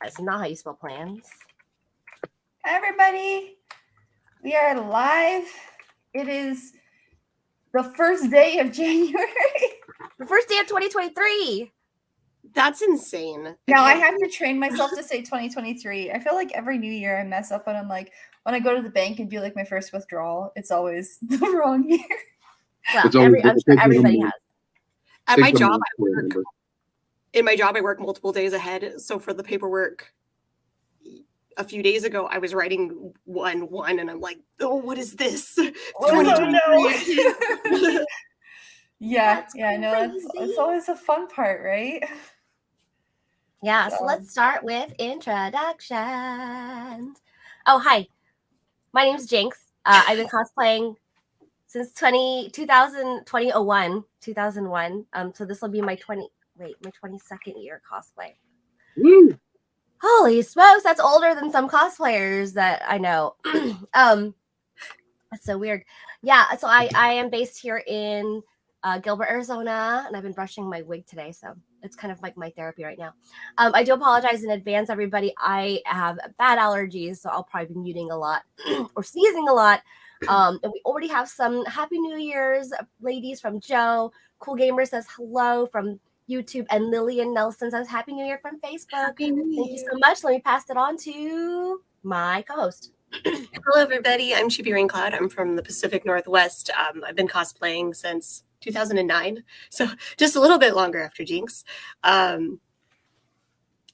That's not how you spell plans. Hi, everybody. We are live. It is the first day of January. The first day of 2023. That's insane. Now I have to train myself to say 2023. I feel like every new year I mess up and I'm like, when I go to the bank and do like my first withdrawal, it's always the wrong year. Well, I'm sure everybody has. At my job, I work multiple days ahead. So for the paperwork, a few days ago, I was writing 1-1, and I'm like, oh, what is this? Oh, no. Yeah, no, that's always a fun part, right? Yeah, so let's start with introductions. Oh, hi. My name's Jinx. I've been cosplaying since 2001. So this will be my 22nd year cosplay. Woo. Holy smokes, that's older than some cosplayers that I know. That's so weird. Yeah, so I am based here in Gilbert, Arizona, and I've been brushing my wig today, so it's kind of like my therapy right now. I do apologize in advance, everybody. I have bad allergies, so I'll probably be muting a lot or sneezing a lot. And we already have some Happy New Year's ladies from Joe. Cool Gamer says hello from YouTube, and Lillian Nelson says Happy New Year from Facebook. Thank you so much. Let me pass it on to my co-host. Hello, everybody. I'm Chibi Raincloud. I'm from the Pacific Northwest. I've been cosplaying since 2009, so just a little bit longer after Jinx.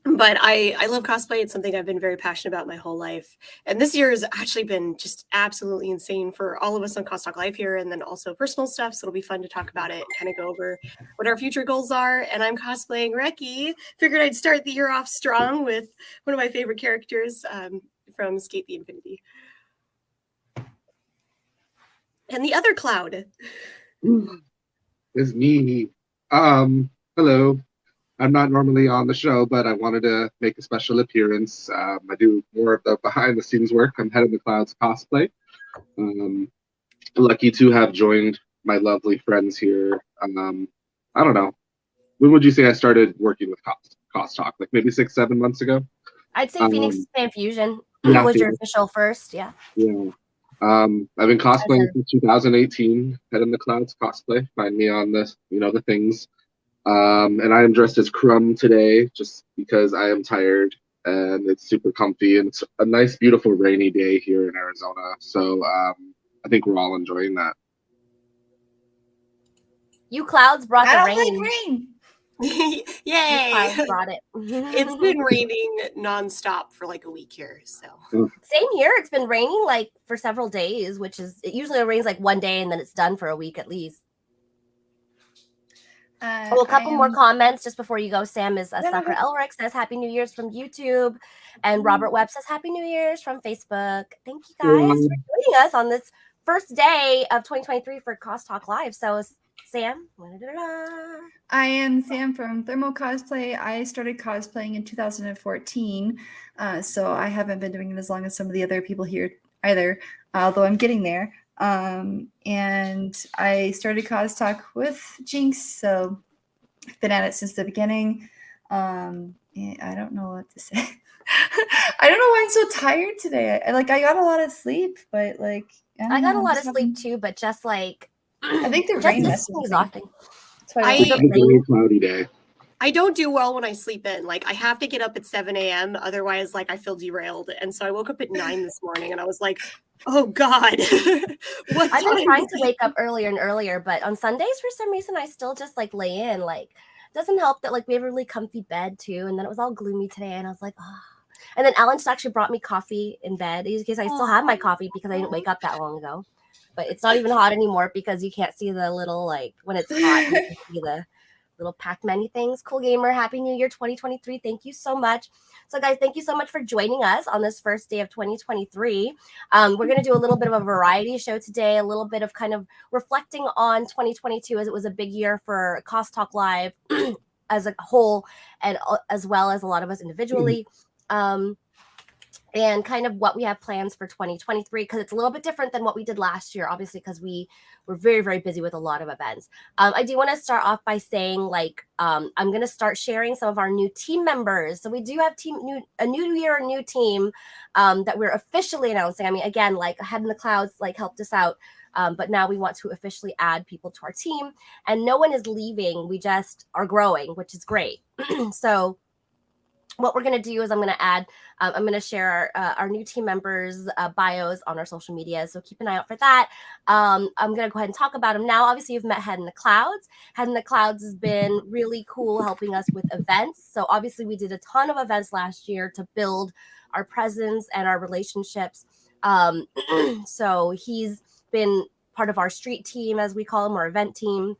But I love cosplay. It's something I've been very passionate about my whole life. And this year has actually been just absolutely insane for all of us on Cos Talk Live here, and then also personal stuff. So it'll be fun to talk about it and kind of go over what our future goals are. And I'm cosplaying Reki. Figured I'd start the year off strong with one of my favorite characters from Skate the Infinity. And the other Cloud. It's me. Hello. I'm not normally on the show, but I wanted to make a special appearance. I do more of the behind-the-scenes work. I'm head of the Clouds cosplay. Lucky to have joined my lovely friends here. I don't know. When would you say I started working with Cos Talk? Like maybe 6-7 months ago? I'd say Phoenix Fan Fusion was your official first, yeah. Yeah. I've been cosplaying since 2018. Head in the Clouds cosplay. Find me on the things. And I am dressed as Crumb today just because I am tired and it's super comfy and it's a nice, beautiful rainy day here in Arizona. So I think we're all enjoying that. You clouds brought the rain. Like rain. Yay! You clouds brought it. It's been raining nonstop for like a week here. So same here. It's been raining like for several days, which is it usually rains like one day and then it's done for a week at least. A couple more comments just before you go. Sam is Sucker Elric says Happy New Year's from YouTube, and Robert Webb says Happy New Year's from Facebook. Thank you guys for joining us on this first day of 2023 for Cos Talk Live. So Sam, I am Sam from Thermo Cosplay. I started cosplaying in 2014, so I haven't been doing it as long as some of the other people here either, although I'm getting there. And I started Cos Talk with Jinx, so I've been at it since the beginning. I don't know what to say. I don't know why I'm so tired today. I got a lot of sleep, but I got a lot of sleep too, but just like I think the rain is exhausting. It's a very cloudy day. I don't do well when I sleep in. Like I have to get up at 7 a.m. Otherwise, I feel derailed. And so I woke up at 9 this morning and I was like, oh God. I've been trying to wake up earlier and earlier, but on Sundays for some reason I still just lay in. It doesn't help that we have a really comfy bed too. And then it was all gloomy today and I was like, oh. And then Alan just actually brought me coffee in bed in case I still have my coffee because I didn't wake up that long ago. But it's not even hot anymore because you can't see the little when it's hot, you can see the little Pac-Man things. Cool Gamer, Happy New Year 2023. Thank you so much. So guys, thank you so much for joining us on this first day of 2023. We're going to do a little bit of a variety show today, a little bit of kind of reflecting on 2022 as it was a big year for Cos Talk Live as a whole and as well as a lot of us individually. and kind of what we have plans for 2023, because it's a little bit different than what we did last year, obviously, because we were very, very busy with a lot of events. I do want to start off by saying, like, I'm going to start sharing some of our new team members. So we do have a new year, a new team that we're officially announcing. I mean, again, like Head in the Clouds, like helped us out. But now we want to officially add people to our team, and no one is leaving. We just are growing, which is great. So what we're going to do is I'm going to share our new team members bios on our social media, so keep an eye out for that. I'm going to go ahead and talk about them now. Obviously, you've met Head in the Clouds. Head in the Clouds has been really cool helping us with events. So obviously we did a ton of events last year to build our presence and our relationships. So he's been part of our street team, as we call them, our event team.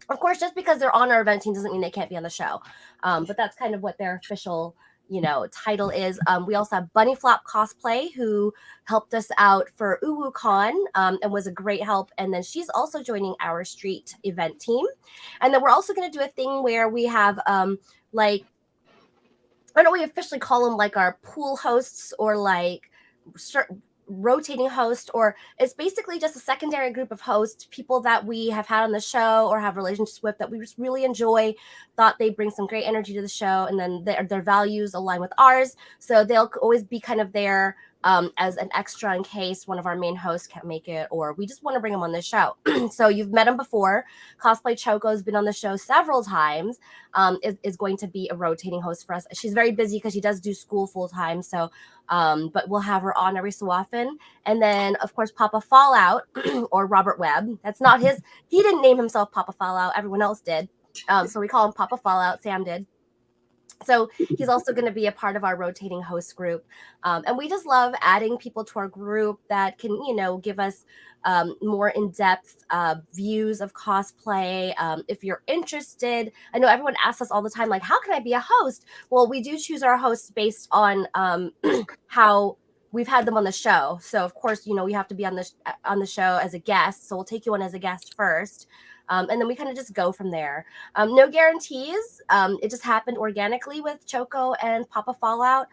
Of course, just because they're on our event team doesn't mean they can't be on the show. But that's kind of what their official, title is. We also have Bunny Flop Cosplay, who helped us out for UwuCon and was a great help. And then she's also joining our street event team. And then we're also going to do a thing where we have I don't know, we officially call them like our pool hosts, or like rotating host, or it's basically just a secondary group of hosts, people that we have had on the show or have relationships with that we just really enjoy, thought they bring some great energy to the show, and then their values align with ours, so they'll always be kind of there as an extra in case one of our main hosts can't make it, or we just want to bring them on the show. So you've met him before. Cosplay Choco has been on the show several times. Is going to be a rotating host for us. She's very busy because she does do school full time, so but we'll have her on every so often. And then, of course, Papa Fallout or Robert Webb. That's not his. He didn't name himself Papa Fallout. Everyone else did. So we call him Papa Fallout. Sam did. So he's also going to be a part of our rotating host group. And we just love adding people to our group that can, give us more in-depth views of cosplay. If you're interested, I know everyone asks us all the time, like, how can I be a host? Well, we do choose our hosts based on how we've had them on the show. So of course, we have to be on the show as a guest. So we'll take you on as a guest first. And then we kind of just go from there. No guarantees. It just happened organically with Choco and Papa Fallout.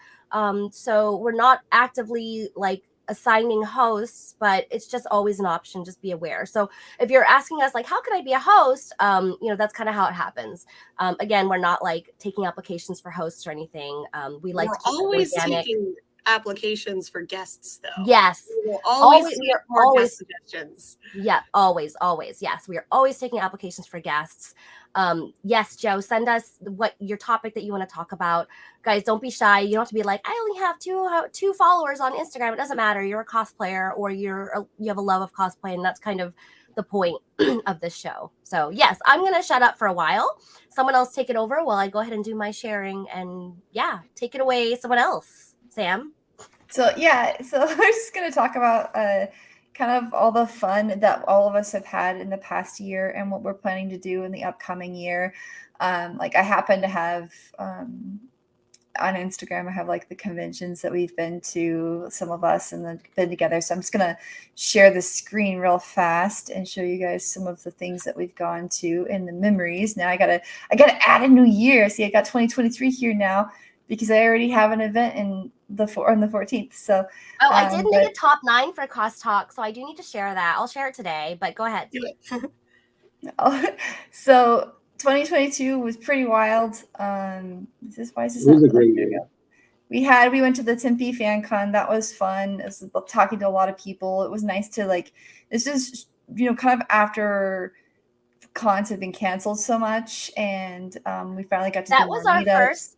So we're not actively like assigning hosts, but it's just always an option. Just be aware. So if you're asking us like, how can I be a host? That's kind of how it happens. Again, we're not like taking applications for hosts or anything. We like we're to keep always it organic. taking applications for guests, though. Yes. We will always we are more always guest suggestions. Yeah, always. Yes, we are always taking applications for guests. Yes, Joe, send us what your topic that you want to talk about. Guys, don't be shy. You don't have to be like, I only have two followers on Instagram. It doesn't matter. You're a cosplayer, or you have a love of cosplay, and that's kind of the point of this show. So yes, I'm gonna shut up for a while. Someone else take it over while I go ahead and do my sharing. And yeah, take it away, someone else. Sam. So we're just gonna talk about kind of all the fun that all of us have had in the past year and what we're planning to do in the upcoming year. Like I happen to have on Instagram, I have like the conventions that we've been to, some of us, and then been together. So I'm just gonna share the screen real fast and show you guys some of the things that we've gone to and the memories. Now I gotta add a new year. See, I got 2023 here now because I already have an event on the 14th. So I did make a top 9 for Cross Talk, so I do need to share that. I'll share it today, but go ahead. Do it. So 2022 was pretty wild. Why is this? It was a great year. We went to the Tempe Fan Con. That was fun. It was talking to a lot of people. It was nice to this is, kind of after cons have been canceled so much. And we finally got to that do was more our meetups. first.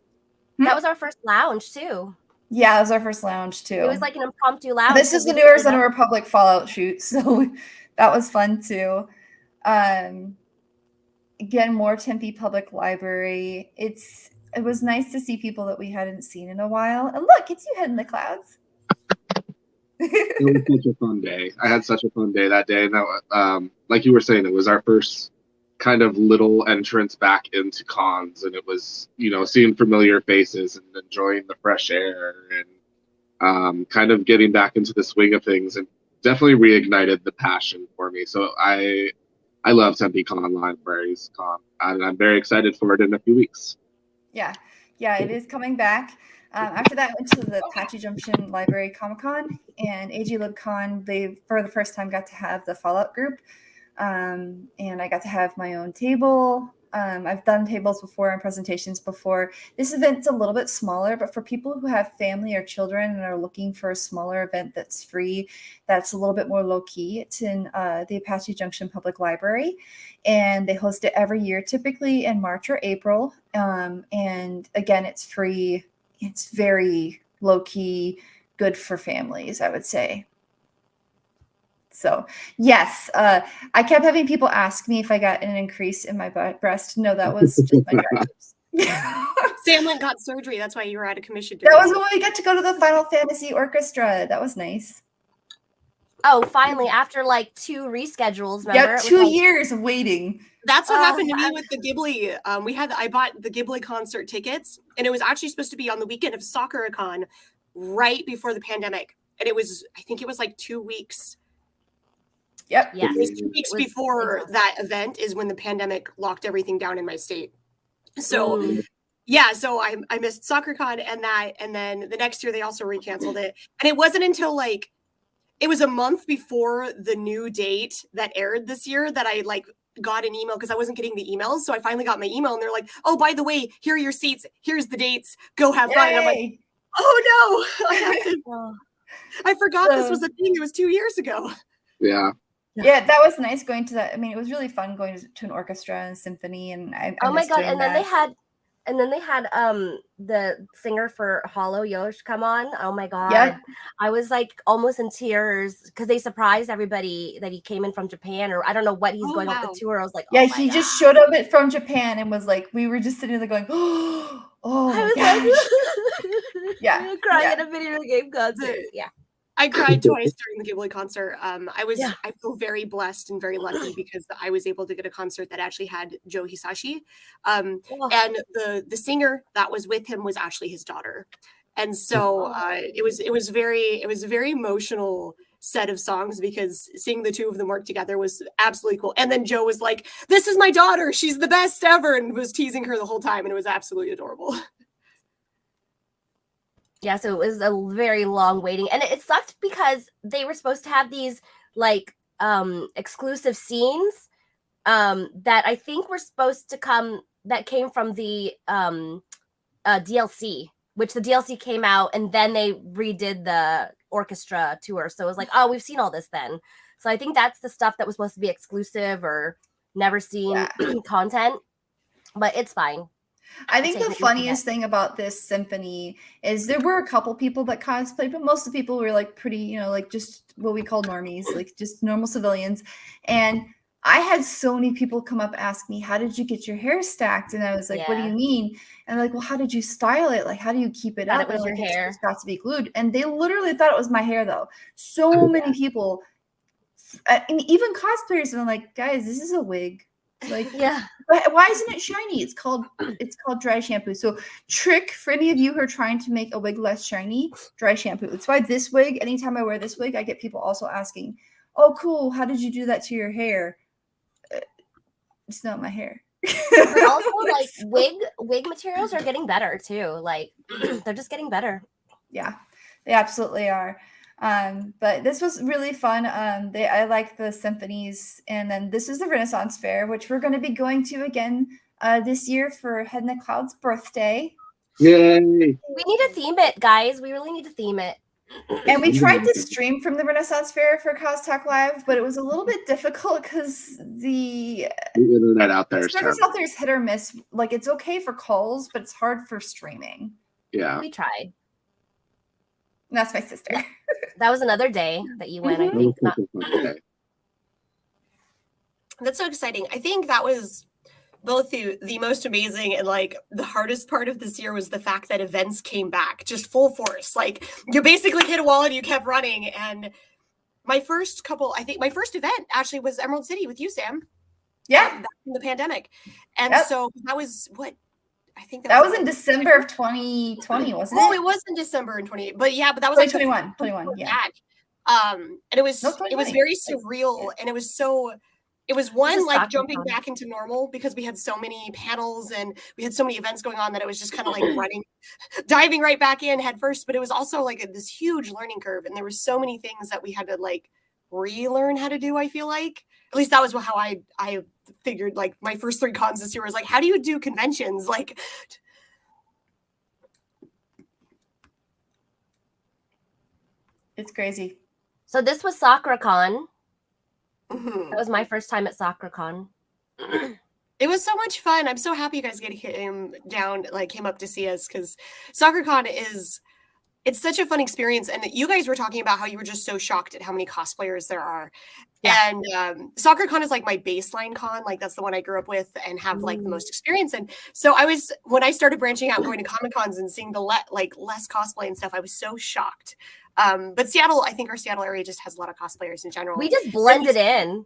That was our first lounge too. Yeah, it was our first lounge too. It was like an impromptu lounge. This is the New Arizona Republic Fallout shoot. So that was fun too. Again, more Tempe Public Library. It was nice to see people that we hadn't seen in a while. And look, it's you, Head in the Clouds. It was such a fun day. I had such a fun day that day. And that, like you were saying, it was our first kind of little entrance back into cons, and it was, seeing familiar faces and enjoying the fresh air and kind of getting back into the swing of things, and definitely reignited the passion for me. So I love Tempe Con Libraries Con, and I'm very excited for it in a few weeks. Yeah, it is coming back. After that, I went to the Apache Junction Library Comic Con and AG LibCon. They, for the first time, got to have the Fallout group. And I got to have my own table. I've done tables before and presentations before. This event's a little bit smaller, but for people who have family or children and are looking for a smaller event that's free, that's a little bit more low key, it's in the Apache Junction Public Library. And they host it every year, typically in March or April. And again, it's free. It's very low key, good for families, I would say. So yes, I kept having people ask me if I got an increase in my breast. No, that was just my triceps. Sam went got surgery. That's why you were out of commission. That was when we got to go to the Final Fantasy Orchestra. That was nice. Oh, finally, after like 2 reschedules. Remember? Yep, 2 years of waiting. That's what happened to me with the Ghibli. I bought the Ghibli concert tickets, and it was actually supposed to be on the weekend of SoccerCon, right before the pandemic. And I think it was like 2 weeks. Yep. Yeah. 2 weeks before that event is when the pandemic locked everything down in my state. So yeah, so I missed SoccerCon and then the next year they also recanceled it. And it wasn't until like it was a month before the new date that aired this year that I like got an email because I wasn't getting the emails. So I finally got my email and they're like, oh, by the way, here are your seats. Here's the dates. Go have fun. And I'm like, oh no, I forgot this was a thing. It was 2 years ago. Yeah. Yeah, that was nice going to that. I mean, it was really fun going to an orchestra and symphony, and I oh my missed god! doing And then that. they had the singer for Hollow Yosh come on. Oh my god! Yep. I was like almost in tears because they surprised everybody that he came in from Japan, or I don't know what he's going on the tour. I was like, yeah, oh he my just god. showed up from Japan and was like, we were just sitting there going, oh I my was gosh. like, Yeah, crying yeah. at a video game concert. Yeah. I cried twice during the Ghibli concert. Yeah. I feel very blessed and very lucky because I was able to get a concert that actually had Joe Hisashi. And the singer that was with him was actually his daughter. And so it was a very emotional set of songs because seeing the two of them work together was absolutely cool. And then Joe was like, this is my daughter, she's the best ever, and was teasing her the whole time, and it was absolutely adorable. Yeah, so it was a very long waiting, and it sucked because they were supposed to have these like exclusive scenes that I think were supposed to come that came from the DLC, which the DLC came out and then they redid the orchestra tour. So it was like, oh, we've seen all this then. So I think that's the stuff that was supposed to be exclusive or never seen content, but it's fine. I think the funniest thing about this symphony is there were a couple people that cosplayed, but most of the people were like pretty, like just what we call normies, like just normal civilians. And I had so many people come up ask me, how did you get your hair stacked? And I was like, what do you mean? And like, well, how did you style it? Like, how do you keep it up? It was your hair. It's got to be glued. And they literally thought it was my hair though. So many people, and even cosplayers, and I'm like, guys, this is a wig. Like, but why isn't it shiny? It's called dry shampoo. So trick for any of you who are trying to make a wig less shiny, dry shampoo. That's why this wig, anytime I wear this wig, I get people also asking, oh cool, how did you do that to your hair? It's not my hair. But also like wig materials are getting better too. Like they're just getting better. Yeah, they absolutely are. But this was really fun. I like the symphonies, and then this is the Renaissance Fair, which we're going to be going to again this year for Head in the Cloud's birthday. Yay! We need to theme it, guys. We really need to theme it. And we tried to stream from the Renaissance Fair for Cos Talk Live, but it was a little bit difficult because the internet out there is hit or miss. Like it's okay for calls, but it's hard for streaming. Yeah, we tried. And that's my sister. That was another day that you went, I think. That's so exciting. I think that was both the most amazing and like the hardest part of this year was the fact that events came back just full force. Like you basically hit a wall and you kept running. And my first event actually was Emerald City with you, Sam. Yeah. Back in the pandemic. And so that was what I think that was in December of 2020, wasn't it? Oh, it was in December in 20, but that was 2021. Yeah. And it was very surreal, and it was so It was This one, is like jumping SoccerCon. back into normal because we had so many panels and we had so many events going on that it was just kind of like diving right back in head first. But it was also like this huge learning curve. And there were so many things that we had to like relearn how to do, I feel like. At least that was how I figured, like my first 3 cons this year was like, how do you do conventions? Like, It's crazy. So this was SoccerCon. mhm. That was my first time at SoccerCon. It was so much fun. I'm so happy you guys came up to see us, because SoccerCon it's such a fun experience. And you guys were talking about how you were just so shocked at how many cosplayers there are. Yeah. And SoccerCon is like my baseline con. Like that's the one I grew up with and have like the Mm. most experience in. So when I started branching out and going to Comic Cons and seeing the less cosplay and stuff, I was so shocked. But Seattle, I think our Seattle area just has a lot of cosplayers in general. We just blended in.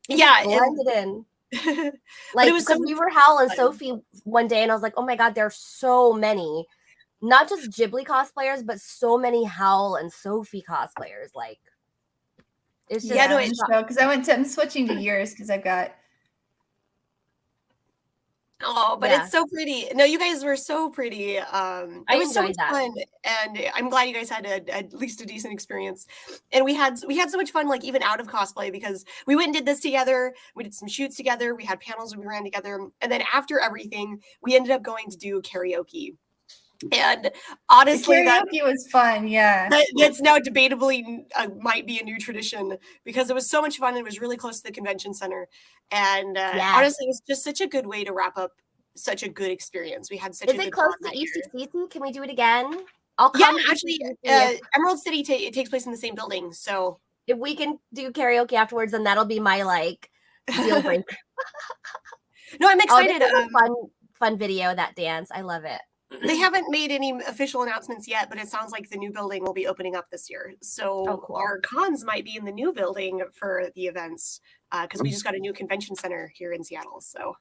Yeah. Blended in. But Like, it was so because we were Hal and fun. Sophie one day, and I was like, oh my God, there's so many. Not just Ghibli cosplayers, but so many Howl and Sophie cosplayers. Like, it's just Yeah, no, because I'm switching to yours because I've got. Oh, but Yeah. it's so pretty. No, you guys were so pretty. It was so much enjoyed that. fun, and I'm glad you guys had at least a decent experience. And we had so much fun, like even out of cosplay, because we went and did this together. We did some shoots together. We had panels we ran together, and then after everything, we ended up going to do karaoke. And honestly, The karaoke was fun. Yeah. that's now debatably might be a new tradition, because it was so much fun. It was really close to the convention center, and Yes. honestly, it was just such a good way to wrap up such a good experience. We had such Is a it good close con to that year. ECCC? Can we do it again? I'll Yeah, come. to actually, ECCC Emerald City it takes place in the same building, so if we can do karaoke afterwards, then that'll be my like deal breaker. no, I'm Oh, excited. this is a fun video, that dance. I love it. They haven't made any official announcements yet, but it sounds like the new building will be opening up this year. So Oh, cool. our cons might be in the new building for the events, because we just got a new convention center here in Seattle. So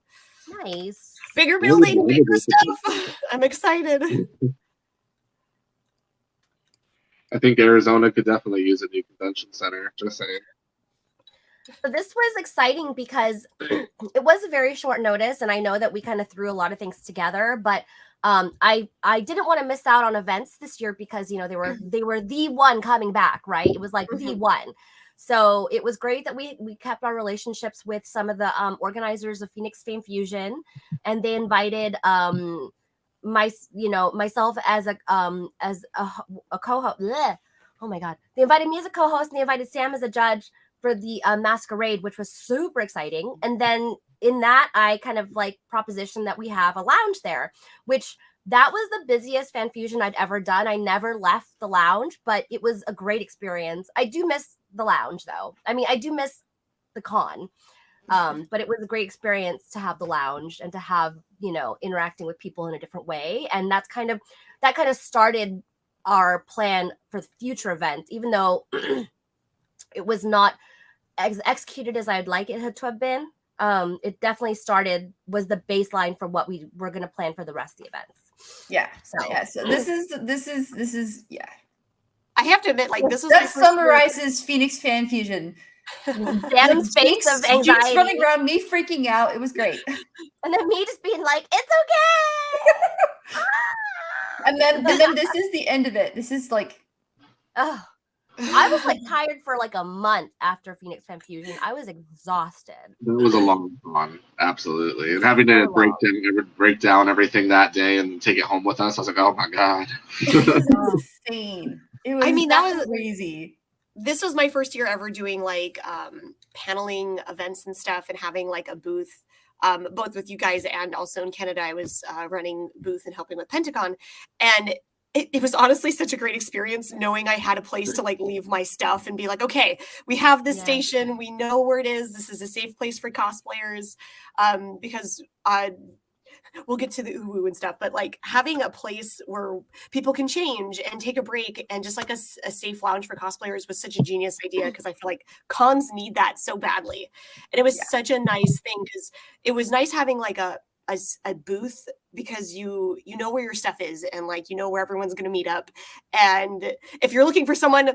Nice. bigger building, bigger stuff. I'm excited. I think Arizona could definitely use a new convention center. Just saying. So this was exciting because it was a very short notice, and I know that we kind of threw a lot of things together, but I didn't want to miss out on events this year because, you know, they were the one coming back, right? It was like the one. So it was great that we kept our relationships with some of the organizers of Phoenix Fan Fusion, and they invited myself as a co-host. Oh my God. They invited me as a co-host, and they invited Sam as a judge for the masquerade, which was super exciting. And then in that, I kind of like propositioned that we have a lounge there, which that was the busiest fan fusion I'd ever done. I never left the lounge, but it was a great experience. I do miss the lounge though. I mean, I do miss the con. But it was a great experience to have the lounge and to have, you know, interacting with people in a different way. And that kind of started our plan for the future events, even though it was not executed as I'd like it to have been. It definitely was the baseline for what we were going to plan for the rest of the events. Yeah. So this is yeah. I have to admit, like this was that summarizes Phoenix Fan Fusion. Sam's face of anxiety, Jinx running around, me freaking out. It was great. And then me just being like, "It's okay." and then this is the end of it. This is like, oh, I was like tired for like a month after Phoenix Fan Fusion. I was exhausted. That was a long con, absolutely. And having to break down everything that day and take it home with us, I was like, oh my God. It was insane. It was, I mean, that was crazy. This was my first year ever doing like paneling events and stuff and having like a booth, both with you guys and also in Canada. I was running booth and helping with Pentacon, and it was honestly such a great experience knowing I had a place to like leave my stuff and be like, okay, we have this station, we know where it is. This is a safe place for cosplayers, because we'll get to the uwu and stuff, but like having a place where people can change and take a break and just like a safe lounge for cosplayers was such a genius idea, because I feel like cons need that so badly. And it was such a nice thing, because it was nice having like a booth, because you know where your stuff is and like you know where everyone's going to meet up. And if you're looking for someone,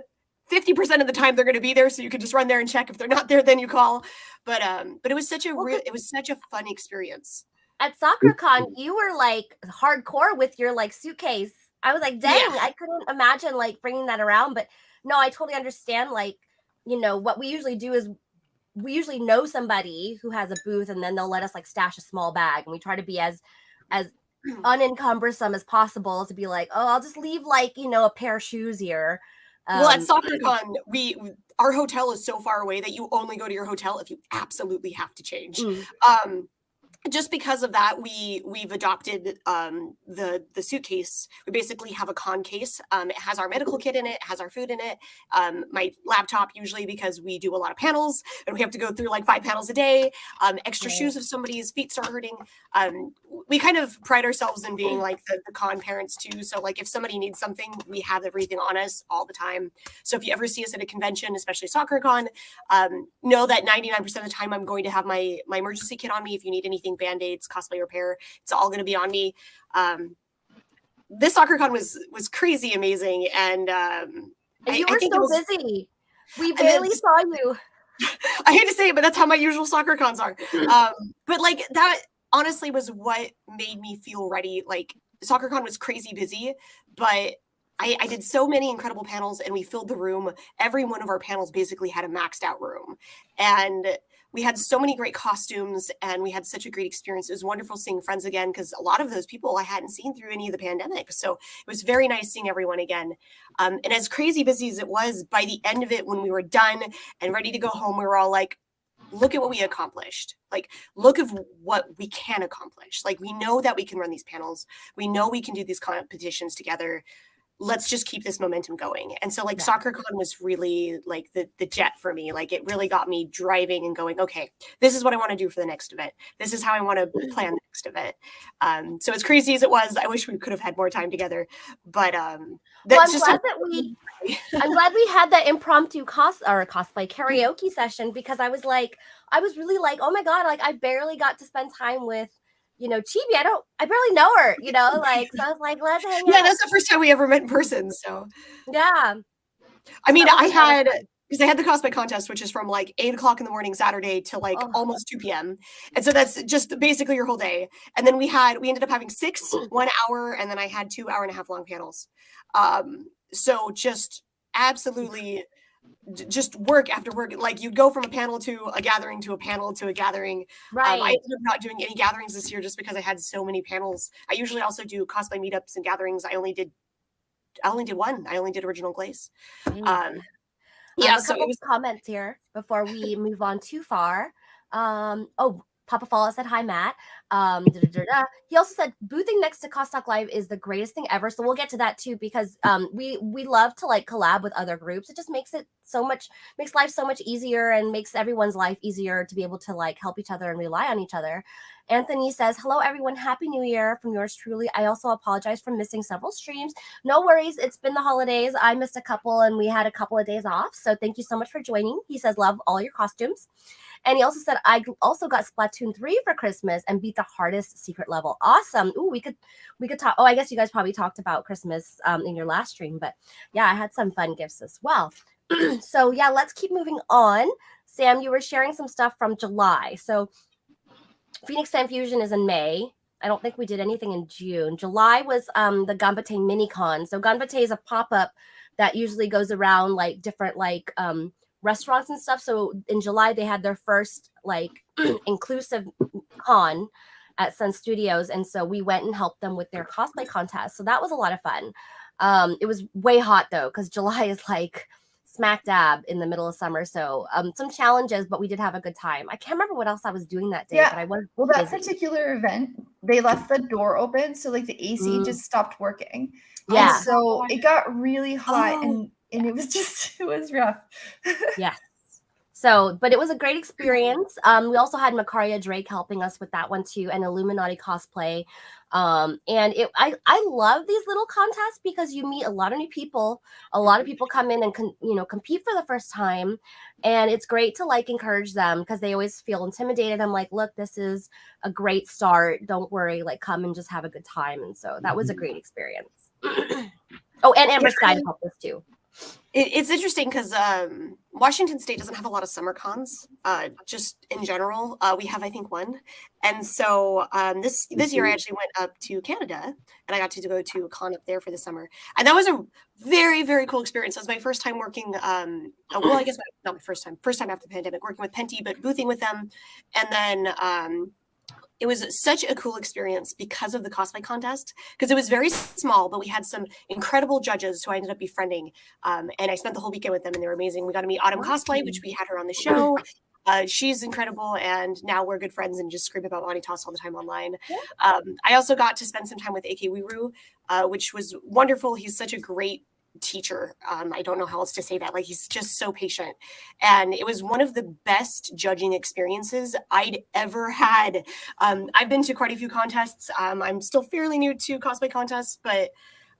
50% of the time they're going to be there, so you can just run there and check. If they're not there, then you call. But it was such a it was such a fun experience. At SoccerCon, you were like hardcore with your like suitcase. I was like, dang, Yeah. I couldn't imagine like bringing that around. But no, I totally understand. Like, you know, what we usually do is we usually know somebody who has a booth, and then they'll let us like stash a small bag, and we try to be as unencumbersome as possible to be like, oh, I'll just leave like, you know, a pair of shoes here. Well, at SoccerCon, our hotel is so far away that you only go to your hotel if you absolutely have to change. Just because of that, we've adopted the suitcase. We basically have a con case. It has our medical kit in it, has our food in it, my laptop usually, because we do a lot of panels and we have to go through like 5 panels a day. Extra shoes if somebody's feet start hurting. We kind of pride ourselves in being like the con parents too. So like if somebody needs something, we have everything on us all the time. So if you ever see us at a convention, especially SoccerCon, know that 99% of the time I'm going to have my emergency kit on me. If you need anything, Band-Aids, cosplay repair, it's all going to be on me. This SoccerCon was crazy amazing, and you were so busy. We barely saw you. I hate to say it, but that's how my usual SoccerCons are. But like that honestly was what made me feel ready. Like SoccerCon was crazy busy, but I did so many incredible panels, and we filled the room. Every one of our panels basically had a maxed out room, and we had so many great costumes, and we had such a great experience. It was wonderful seeing friends again, because a lot of those people I hadn't seen through any of the pandemic. So it was very nice seeing everyone again. And as crazy busy as it was, by the end of it, when we were done and ready to go home, we were all like, look at what we accomplished. Like, look at what we can accomplish. Like, we know that we can run these panels. We know we can do these competitions together. Let's just keep this momentum going. And so like SoccerCon was really like the jet for me. Like it really got me driving and going, okay, this is what I want to do for the next event. This is how I want to plan the next event. So as crazy as it was, I wish we could have had more time together. But I'm glad we had that impromptu cosplay karaoke session, because I was really like, oh my God, like I barely got to spend time with, you know, Chibi. I barely know her, you know, like, so I was like, let's hang out. Yeah, that's the first time we ever met in person. So yeah. I mean, because I had the cosplay contest, which is from like 8 o'clock in the morning Saturday till like almost 2 p.m. And so that's just basically your whole day. And then we ended up having 6 1 hour, and then I had 2 1/2 long panels. So just absolutely just work after work. Like you'd go from a panel to a gathering to a panel to a gathering. Right. I ended up not doing any gatherings this year just because I had so many panels. I usually also do cosplay meetups and gatherings. I only did one. I only did Original Glaze. Yeah, so it was comments here before we move on too far. Papa Falla said, hi, Matt. He also said boothing next to Costalk Live is the greatest thing ever. So we'll get to that too, because we love to like collab with other groups. It just makes life so much easier, and makes everyone's life easier to be able to like help each other and rely on each other. Anthony says, hello everyone, happy new year from yours truly. I also apologize for missing several streams. No worries, it's been the holidays. I missed a couple, and we had a couple of days off, so thank you so much for joining. He says, love all your costumes. And he also said, I also got Splatoon 3 for Christmas and beat the hardest secret level. Awesome. Ooh, we could talk. Oh, I guess you guys probably talked about Christmas in your last stream, but yeah, I had some fun gifts as well. So yeah, let's keep moving on. Sam, you were sharing some stuff from July. So Phoenix Fan Fusion is in May. I don't think we did anything in June. July was the Ganbate Minicon. So Ganbate is a pop-up that usually goes around like different like restaurants and stuff. So in July, they had their first like inclusive con at Sun Studios. And so we went and helped them with their cosplay contest. So that was a lot of fun. It was way hot though, because July is like smack dab in the middle of summer. So some challenges, but we did have a good time. I can't remember what else I was doing that day, but I was that particular event, they left the door open. So like the AC just stopped working. Yeah. And so it got really hot and it was rough. Yes. So, but it was a great experience. We also had Makaria Drake helping us with that one too, and Illuminati cosplay. And I love these little contests because you meet a lot of new people. A lot of people come in and compete for the first time, and it's great to like encourage them because they always feel intimidated. I'm like, look, this is a great start. Don't worry, like come and just have a good time. And so that was a great experience. Oh, and Amber Sky helped us too. It's interesting because Washington State doesn't have a lot of summer cons, just in general. We have, I think, one. And so this year I actually went up to Canada and I got to go to a con up there for the summer. And that was a very, very cool experience. It was my first time working, well, I guess not my first time after the pandemic, working with Penty, but boothing with them. And then it was such a cool experience because of the cosplay contest, because it was very small, but we had some incredible judges who I ended up befriending. And I spent the whole weekend with them and they were amazing. We got to meet Autumn Cosplay, which we had her on the show. She's incredible. And now we're good friends and just scream about Bonnie Toss all the time online. I also got to spend some time with AK Wiru, which was wonderful. He's such a great teacher. I don't know how else to say that. Like, he's just so patient. And it was one of the best judging experiences I'd ever had. I've been to quite a few contests. I'm still fairly new to cosplay contests, but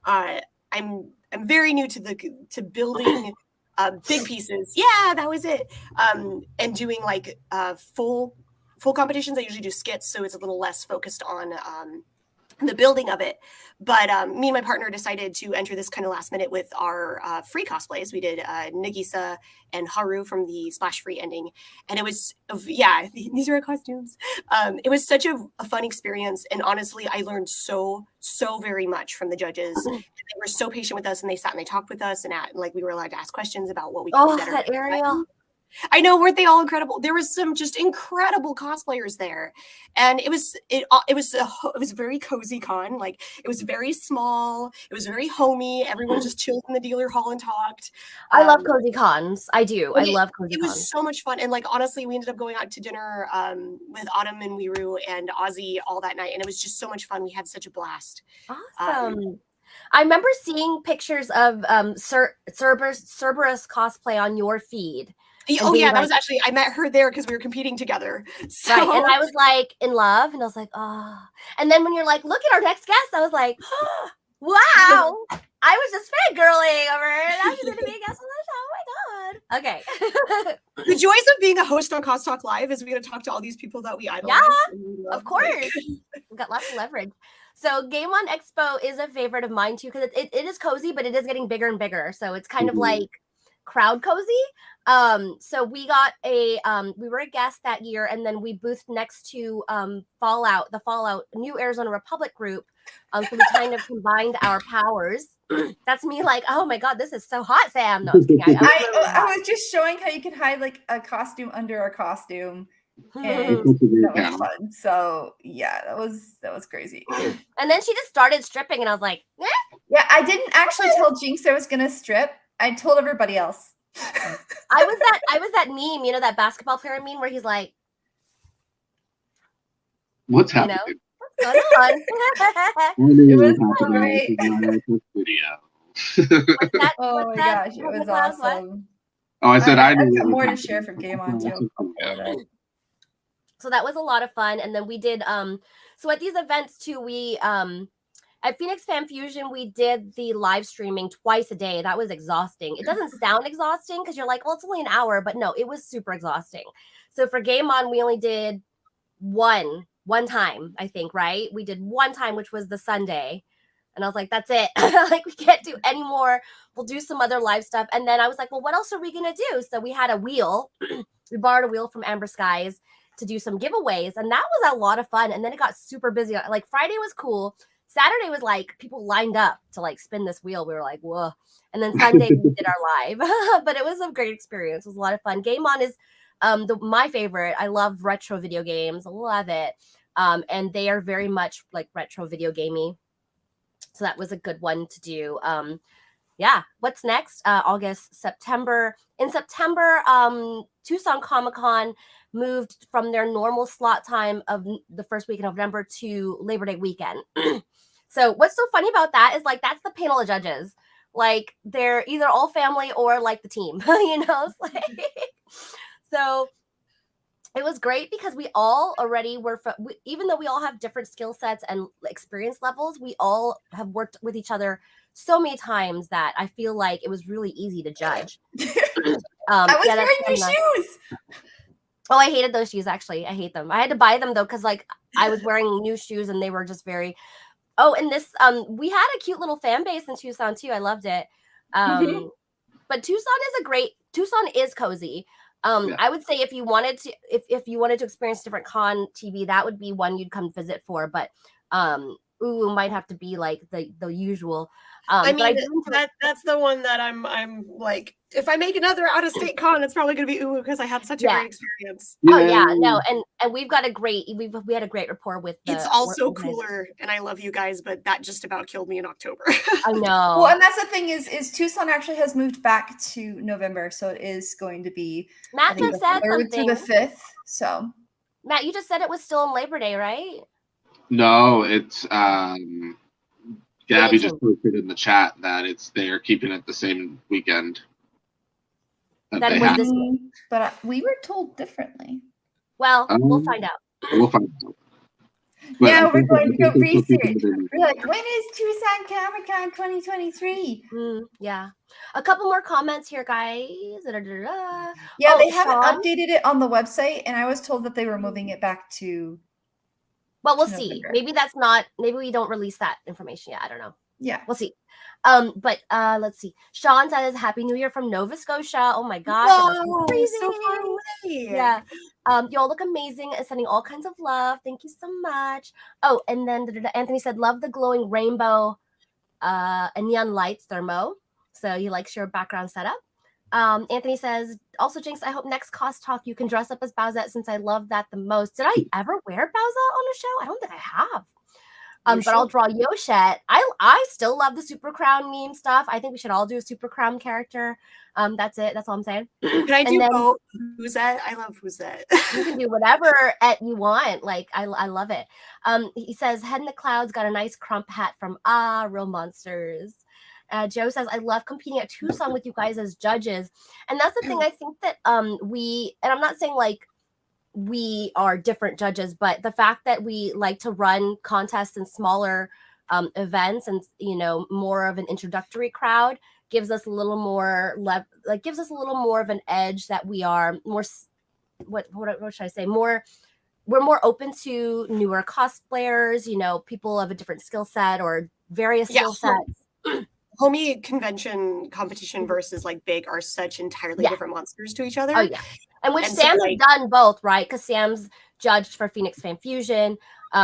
I'm very new to building big pieces. Yeah, that was it. And doing like full competitions. I usually do skits, so it's a little less focused on the building of it. But me and my partner decided to enter this kind of last minute with our free cosplays. We did Nagisa and Haru from the Splash Free ending. And it was, yeah, these are our costumes. It was such a fun experience. And honestly, I learned so very much from the judges. And they were so patient with us and they sat and they talked with us and like we were allowed to ask questions about what we could do better. That Ariel. I know, weren't they all incredible? There was some just incredible cosplayers there, and it was very cozy con. Like, it was very small, it was very homey. Everyone just chilled in the dealer hall and talked. I love cozy cons. I do. I love cozy cons. It was so much fun, and like honestly, we ended up going out to dinner with Autumn and Wiru and Ozzy all that night, and it was just so much fun. We had such a blast. Awesome. I remember seeing pictures of Cerberus cosplay on your feed. Oh yeah, that was actually, I met her there because we were competing together. So. Right, and I was like in love, and I was like, oh. And then when you're like, look at our next guest, I was like, oh, wow. I was just fangirling over her, and now she's going to be a guest on the show. Oh my god. Okay. The joys of being a host on Cos Talk Live is we get to talk to all these people that we idolize. Yeah, of course. We've got lots of leverage. So Game On Expo is a favorite of mine too, because it is cozy, but it is getting bigger and bigger. So it's kind of like crowd cozy. So we got we were a guest that year, and then we boothed next to the Fallout New Arizona Republic group. So we kind of combined our powers. That's me like, oh my god, this is so hot, Sam. No, I was just showing how you could hide like a costume under a costume. And that was fun. So yeah, that was crazy. And then she just started stripping, and I was like, eh? Yeah, I didn't actually tell Jinx I was gonna strip. I told everybody else. I was that meme, that basketball player meme where he's like, what's happening? What's going on? It was great. Oh my gosh, it was awesome. Oh, I said I got more to share from Game On too. So that was a lot of fun. And then we did so at these events too, we at Phoenix Fan Fusion, we did the live streaming twice a day. That was exhausting. It doesn't sound exhausting because you're like, well, it's only an hour, but no, it was super exhausting. So for Game On, we only did one time, I think, right? We did one time, which was the Sunday. And I was like, that's it. Like, we can't do any more. We'll do some other live stuff. And then I was like, well, what else are we going to do? So we had a wheel. We borrowed a wheel from Amber Skies to do some giveaways. And that was a lot of fun. And then it got super busy. Like, Friday was cool. Saturday was like people lined up to like spin this wheel. We were like, whoa. And then Sunday we did our live. But it was a great experience. It was a lot of fun. Game On is my favorite. I love retro video games. I love it. And they are very much like retro video gamey. So that was a good one to do. Yeah. What's next? September. In September, Tucson Comic-Con moved from their normal slot time of the first week in November to Labor Day weekend. So what's so funny about that is like, that's the panel of judges. Like, they're either all family or like the team, It's like, so it was great because we all already were, even though we all have different skill sets and experience levels, we all have worked with each other so many times that I feel like it was really easy to judge. I was wearing your shoes. Oh, I hated those shoes, actually. I hate them. I had to buy them, though, because, like, I was wearing new shoes, and they were just very... Oh, and this... we had a cute little fan base in Tucson, too. I loved it. But Tucson is cozy. Yeah. I would say if you wanted to experience different con TV, that would be one you'd come visit for. But might have to be like the usual. I mean, but that's the one that I'm like, if I make another out of state con, it's probably going to be because I had such a great experience. Oh yeah, no, and we had a great rapport with. It's also cooler, and I love you guys, but that just about killed me in October. I know. Well, and that's the thing is Tucson actually has moved back to November, so it is going to be Matt just said the 3rd something. to the 5th. So Matt, you just said it was still on Labor Day, right? No, it's Gabby just posted in the chat that they're keeping it the same weekend. But we were told differently. Well, we'll find out. We'll find out. But yeah, we're going to go research. We're like, when is Tucson Comic-Con 2023? Yeah. A couple more comments here, guys. Yeah, they haven't updated it on the website, and I was told that they were moving it back to. Well, we'll see. Maybe maybe we don't release that information yet. I don't know. Yeah. We'll see. But let's see. Sean says Happy New Year from Nova Scotia. Oh my gosh. Whoa, crazy. So far away. Yeah. Y'all look amazing. Sending all kinds of love. Thank you so much. Oh, and then Anthony said, love the glowing rainbow and neon lights thermo. So he likes your background setup. Anthony says, also, Jinx, I hope next Cost Talk you can dress up as Bowsette since I love that the most. Did I ever wear Bowsette on a show? I don't think I have. But I'll draw Yoshette. I still love the Super Crown meme stuff. I think we should all do a Super Crown character. That's it. That's all I'm saying. Can I do both? Who'sette? I love Who'sette. You can do whatever you want. Like I love it. He says, Head in the Clouds got a nice crump hat from Real Monsters. Joe says, I love competing at Tucson with you guys as judges. And that's the thing. I think that and I'm not saying like we are different judges, but the fact that we like to run contests in smaller events and, more of an introductory crowd gives us a little more gives us a little more of an edge that we are more, what should I say? We're more open to newer cosplayers, people of a different skill set or various skill sets. Homie convention competition versus like big are such entirely different monsters to each other. Oh yeah, and which Sam has done both, right? Because Sam's judged for Phoenix Fan Fusion,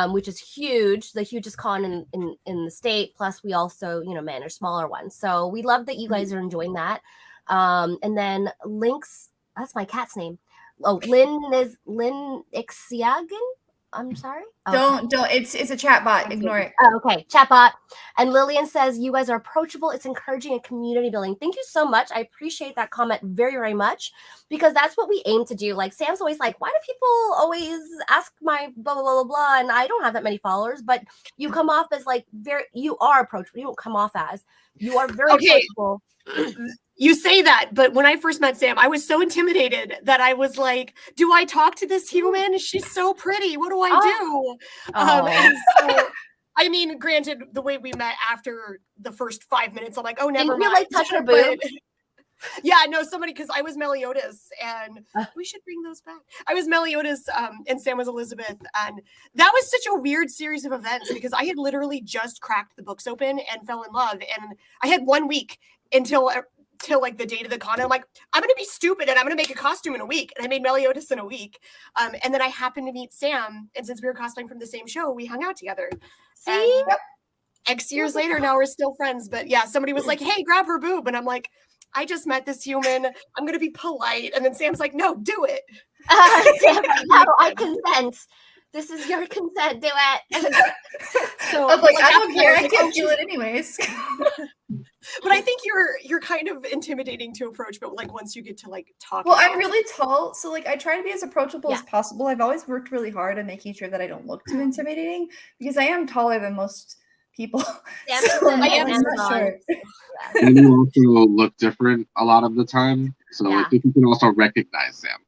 which is huge, the hugest con in the state. Plus, we also manage smaller ones. So we love that you guys are enjoying that. And then Lynx, that's my cat's name. Oh, Lynn Ixiagan. I'm sorry. Don't. It's a chat bot. Ignore it. Oh, okay. Chat bot. And Lillian says, you guys are approachable. It's encouraging and community building. Thank you so much. I appreciate that comment very, very much because that's what we aim to do. Like Sam's always like, why do people always ask my blah, blah, blah, blah, and I don't have that many followers, but you come off as like you are approachable. You don't come off as, you are very approachable. You say that, but when I first met Sam, I was so intimidated that I was like, do I talk to this human? She's so pretty. What do I do? And so, I mean, granted, the way we met after the first 5 minutes, I'm like, oh, never mind. You like touch her boob? Yeah, no, because I was Meliodas, and we should bring those back. I was Meliodas, and Sam was Elizabeth, and that was such a weird series of events because I had literally just cracked the books open and fell in love, and I had 1 week until like the date of the con. And I'm like, I'm gonna be stupid and I'm gonna make a costume in a week. And I made Meliodas in a week. And then I happened to meet Sam, and since we were cosplaying from the same show, we hung out together. See? And X years later, now we're still friends. But yeah, somebody was like, hey, grab her boob. And I'm like, I just met this human. I'm gonna be polite. And then Sam's like, no, do it. No, I consent. This is your consent. Do it. So I was like, I don't care. I can't do it anyways. But I think you're kind of intimidating to approach, but like once you get to like talk. Well, I'm really tall, so like I try to be as approachable as possible. I've always worked really hard on making sure that I don't look too intimidating because I am taller than most people. So I am not sure. And you also look different a lot of the time, so I think you can also recognize Sam.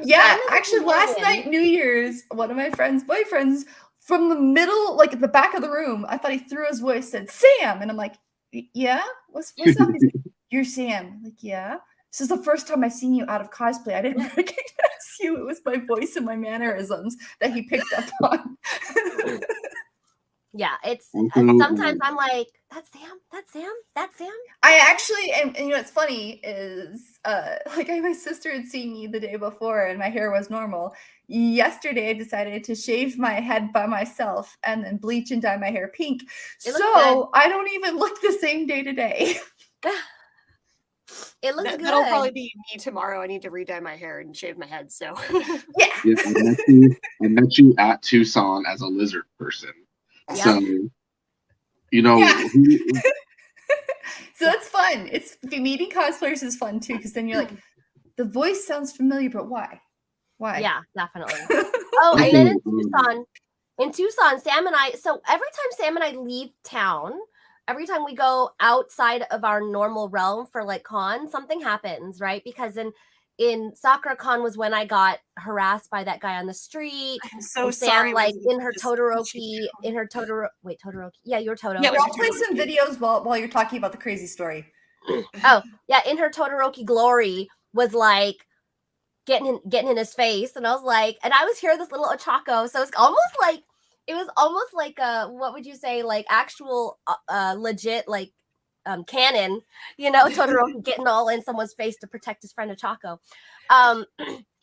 Yeah, actually, last night, New Year's, one of my friend's boyfriends from the middle, like at the back of the room, I thought he threw his voice, said Sam, and I'm like, yeah, what's up? He's like, you're Sam. I'm like, yeah. This is the first time I've seen you out of cosplay. I didn't recognize you. It was my voice and my mannerisms that he picked up on. Yeah, it's sometimes Also, I'm like, that's Sam, that's Sam, that's Sam. I actually, and you know what's funny is, like my sister had seen me the day before and my hair was normal. Yesterday, I decided to shave my head by myself and then bleach and dye my hair pink. It looks So I don't even look the same day to day. It looks good. That'll probably be me tomorrow. I need to re-dye my hair and shave my head. So Yeah. yeah, I met you at Tucson as a lizard person. Yep. So, you know, Yeah. who, So that's fun. It's meeting cosplayers is fun too, because then you're like, the voice sounds familiar, but why? Why? Yeah, definitely. Oh, and then in Tucson, Sam and I, so every time Sam and I leave town, every time we go outside of our normal realm for like con, something happens, right? Because in Sakura Con was when I got harassed by that guy on the street. I'm so and Sam, sorry. like my in her just- Todoroki, Todoroki. Yeah, you're Toto. Yeah, I'll play some videos while you're talking about the crazy story. Oh, yeah, in her Todoroki glory was like getting in his face, and I was like, and I was here this little Ochako, so it's almost like what would you say, like actual legit like canon, you know, Todoroki getting all in someone's face to protect his friend Ochako.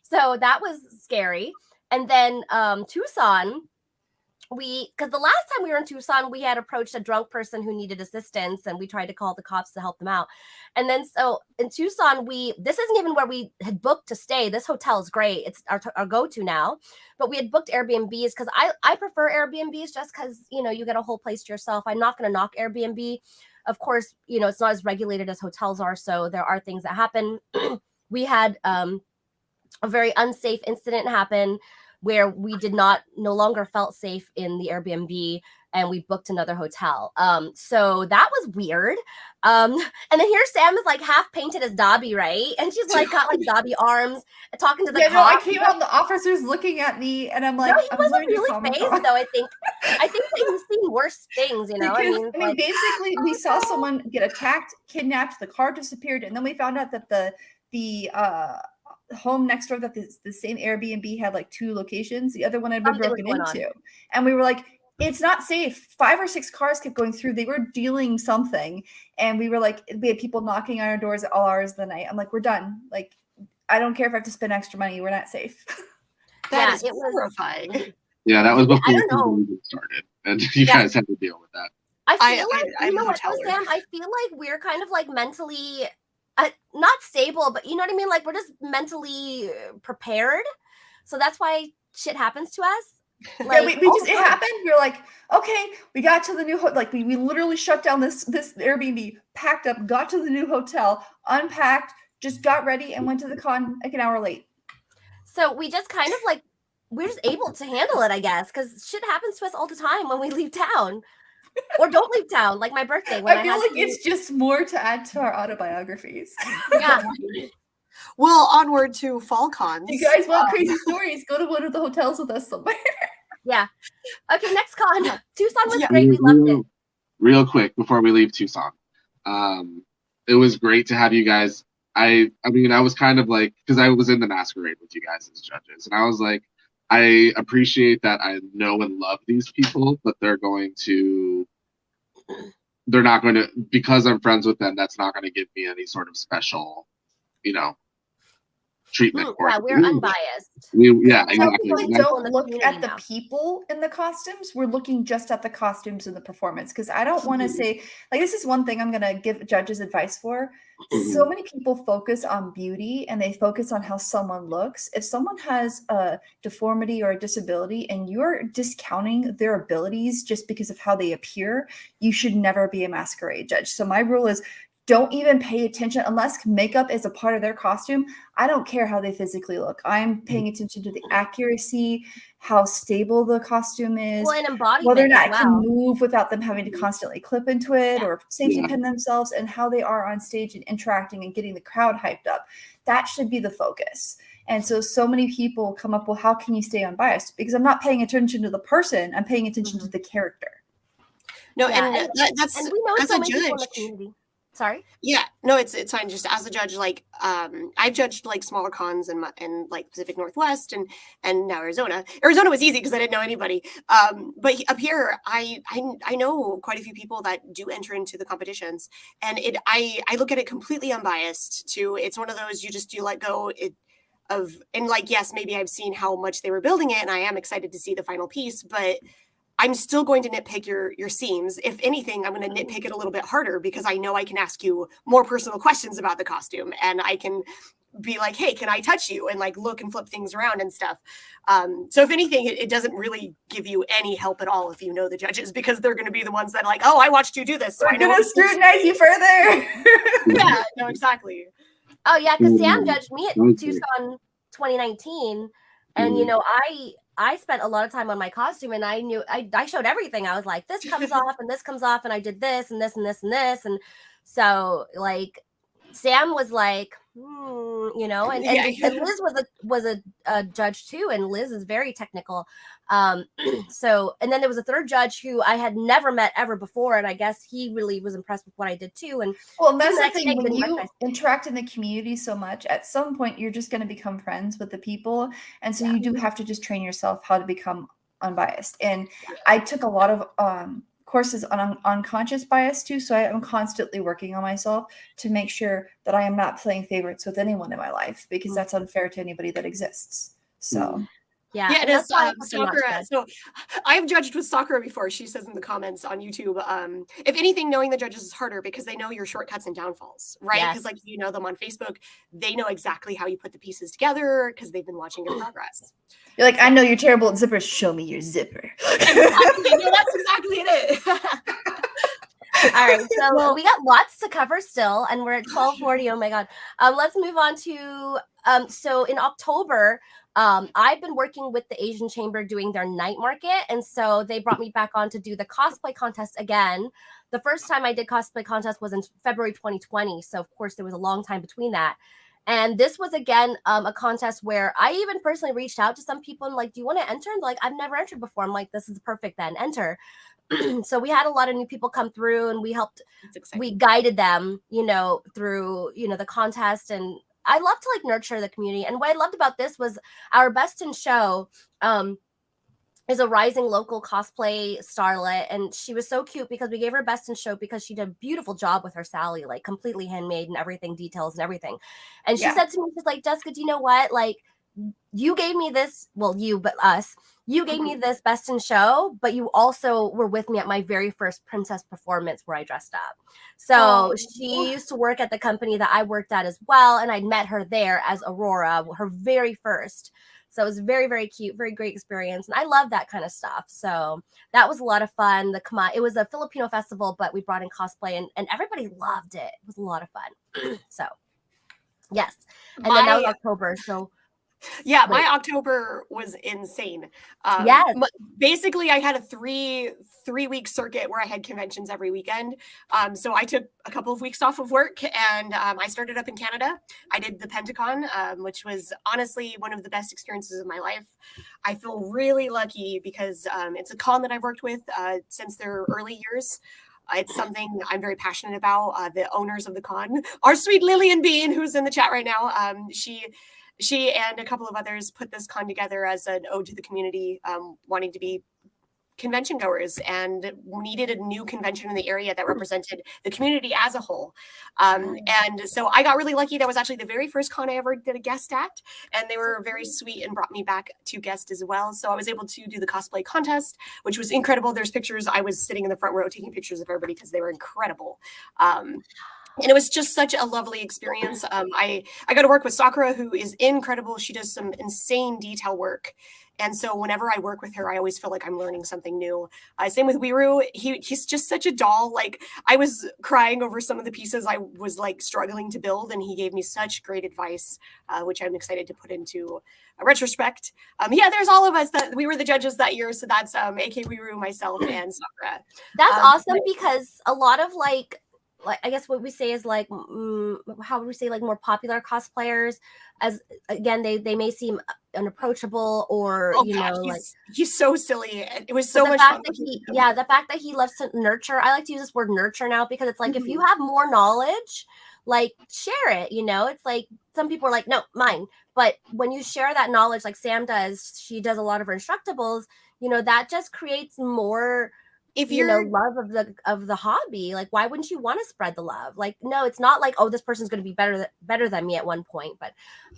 So that was scary. And then Tucson, because the last time we were in Tucson, we had approached a drunk person who needed assistance, and we tried to call the cops to help them out. And then so in Tucson, this isn't even where we had booked to stay. This hotel is great. It's our go-to now, but we had booked Airbnbs because I prefer Airbnbs just because, you know, you get a whole place to yourself. I'm not going to knock Airbnb. Of course, you know, it's not as regulated as hotels are, so there are things that happen. We had a very unsafe incident happen where we no longer felt safe in the Airbnb, and we booked another hotel. So that was weird. And then here Sam is like half painted as Dobby, right? And she's like got like Dobby arms, talking to the No, I cops. came out and the officers looking at me, and I'm like, No, he I'm wasn't learning to really calm phased down. though. I think that he's seen worse things, you know. Because, like, basically, we saw someone get attacked, kidnapped, the car disappeared, and then we found out that the home next door, that the same Airbnb had like 2 locations. The other one had been Something was broken going on. into, and we were like, it's not safe. 5 or 6 cars kept going through. They were dealing something, and we were like, we had people knocking on our doors at all hours of the night. I'm like, we're done. Like, I don't care if I have to spend extra money. We're not safe. That is it was horrifying. yeah, that was before I don't know. COVID started, and you guys had to deal with that. I feel like, I'm you know a what, though, hoteler. Sam? I feel like we're kind of like mentally, not stable, but you know what I mean? Like we're just mentally prepared. So that's why shit happens to us. Like, yeah, it happened. We were like, okay, we got to the new like we literally shut down this Airbnb, packed up, got to the new hotel, unpacked, just got ready, and went to the con like an hour late. So we just kind of like, we're just able to handle it, I guess, because shit happens to us all the time when we leave town. Or don't leave town, like my birthday. When I feel like it's just more to add to our autobiographies. Yeah. Well, onward to fall cons. You guys want crazy stories? Go to one of the hotels with us somewhere. Yeah. Okay, next con. Tucson was great. We loved it. Real quick before we leave Tucson, it was great to have you guys. I mean, I was kind of like, because I was in the masquerade with you guys as judges, and I was like, I appreciate that I know and love these people, but they're not going to, because I'm friends with them, that's not going to give me any sort of special, you know, treatment. Yeah, we're unbiased. Exactly. We don't look at the people in the costumes. We're looking just at the costumes and the performance, because I don't want to say, like, this is one thing I'm going to give judges advice for. So many people focus on beauty and they focus on how someone looks. If someone has a deformity or a disability and you're discounting their abilities just because of how they appear, you should never be a masquerade judge. So my rule is, don't even pay attention unless makeup is a part of their costume. I don't care how they physically look. I'm paying attention to the accuracy, how stable the costume is, well, and embodiment, whether or not it well. can move without them having to constantly clip into it or safety pin themselves, and how they are on stage and interacting and getting the crowd hyped up. That should be the focus. And so many people come up, well, how can you stay unbiased? Because I'm not paying attention to the person. I'm paying attention to the character. No, and that's and we know as so a many people in judge. the community. Sorry. Yeah, no, it's fine. Just as a judge, like I've judged like smaller cons in like Pacific Northwest and now Arizona. Arizona was easy because I didn't know anybody. But up here, I know quite a few people that do enter into the competitions, and I look at it completely unbiased. Too, it's one of those you just do let go of, and like yes, maybe I've seen how much they were building it, and I am excited to see the final piece, but I'm still going to nitpick your seams. If anything, I'm going to nitpick it a little bit harder because I know I can ask you more personal questions about the costume, and I can be like, hey, can I touch you? And like look and flip things around and stuff. So if anything, it doesn't really give you any help at all if you know the judges, because they're going to be the ones that like, oh, I watched you do this. So We're going to scrutinize you further. Yeah, no, exactly. Oh yeah, because Sam judged me at Tucson 2019, and you know I spent a lot of time on my costume, and I knew I showed everything. I was like, this comes off and this comes off, and I did this and this and this and this, and so like Sam was like, you know, and Liz was a judge too, and Liz is very technical. So and then there was a third judge who I had never met ever before, and I guess he really was impressed with what I did too. And well, that's the thing, when you interact in the community so much, at some point you're just going to become friends with the people, and so you do have to just train yourself how to become unbiased. And I took a lot of courses on unconscious bias too, so I am constantly working on myself to make sure that I am not playing favorites with anyone in my life, because that's unfair to anybody that exists. So yeah, it is Sakura. So I've judged with Sakura before. She says in the comments on YouTube, if anything, knowing the judges is harder because they know your shortcuts and downfalls, right? Because like you know them on Facebook, they know exactly how you put the pieces together because they've been watching your progress. You're like, I know you're terrible at zippers. Show me your zipper. Exactly. No, that's exactly it. All right, so we got lots to cover still, and we're at 12:40. Oh my god. Let's move on to so in October, I've been working with the Asian Chamber doing their night market, and so they brought me back on to do the cosplay contest again. The first time I did cosplay contest was in February 2020, so of course there was a long time between that. And this was again a contest where I even personally reached out to some people and like, do you want to enter? And like, I've never entered before. I'm like, this is perfect then, enter. So we had a lot of new people come through, and we helped, we guided them, you know, through, you know, the contest. And I love to like nurture the community. And what I loved about this was our best in show is a rising local cosplay starlet, and she was so cute because we gave her best in show because she did a beautiful job with her Sally, like completely handmade and everything, details and everything. And she said to me, she's like, Jessica, do you know what? Like, you gave me this, well, you gave me this best in show, but you also were with me at my very first princess performance where I dressed up. So she used to work at the company that I worked at as well, and I met her there as Aurora, her very first. So it was very, very cute, very great experience. And I love that kind of stuff. So that was a lot of fun. It was a Filipino festival, but we brought in cosplay, and everybody loved it. It was a lot of fun. So yes. And then that was October. So yeah, my October was insane. Yes. Basically, I had a three-week circuit where I had conventions every weekend. So I took a couple of weeks off of work, and I started up in Canada. I did the Pentacon, which was honestly one of the best experiences of my life. I feel really lucky because it's a con that I've worked with since their early years. It's something I'm very passionate about. The owners of the con, our sweet Lillian Bean, who's in the chat right now, she and a couple of others put this con together as an ode to the community, wanting to be convention goers, and needed a new convention in the area that represented the community as a whole. And so I got really lucky. That was actually the very first con I ever did a guest at, and they were very sweet and brought me back to guest as well. So I was able to do the cosplay contest, which was incredible. There's pictures. I was sitting in the front row taking pictures of everybody because they were incredible. And it was just such a lovely experience. I got to work with Sakura, who is incredible. She does some insane detail work. And so whenever I work with her, I always feel like I'm learning something new. Same with Wiru. He's just such a doll. Like, I was crying over some of the pieces I was like struggling to build, and he gave me such great advice, which I'm excited to put into a retrospect. There's all of us that we were the judges that year. So that's AK Wiru, myself, and Sakura. That's awesome because a lot of like like, I guess what we say is like, how would we say, like more popular cosplayers, as again, they may seem unapproachable or, Oh you God, know, like, he's so silly. It was but so the much fact fun that working with him. the fact that he loves to nurture, I like to use this word nurture now, because it's like, if you Mhm. have more knowledge, like, share it, you know? It's like, some people are like, no, mine. But when you share that knowledge, like Sam does, she does a lot of her instructables, you know, that just creates more, If you know, you're love of the hobby. Like, why wouldn't you want to spread the love? Like, no, it's not like, oh, this person's going to be better than me at one point. But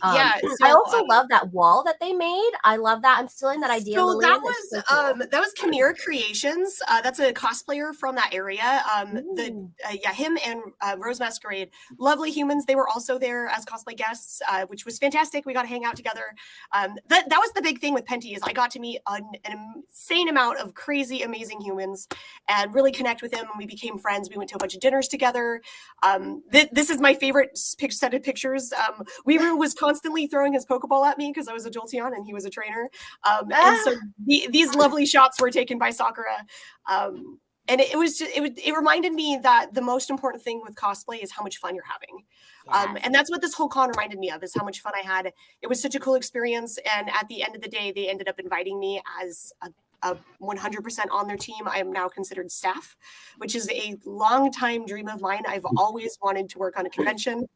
yeah, I so also love that wall that they made. I love that. I'm stealing that idea, So Lillian. It's so cool. that was Chimera Creations. That's a cosplayer from that area. Ooh. Him and Rose Masquerade, lovely humans. They were also there as cosplay guests, which was fantastic. We got to hang out together. That was the big thing with Penty, is I got to meet an insane amount of crazy, amazing humans and really connect with them. And we became friends. We went to a bunch of dinners together. This is my favorite set of pictures. Weeru was constantly throwing his Pokeball at me because I was a Jolteon and he was a trainer. And so these lovely shots were taken by Sakura. And it was just, it reminded me that the most important thing with cosplay is how much fun you're having. And that's what this whole con reminded me of, is how much fun I had. It was such a cool experience. And at the end of the day, they ended up inviting me as a 100% on their team. I am now considered staff, which is a long time dream of mine. I've always wanted to work on a convention.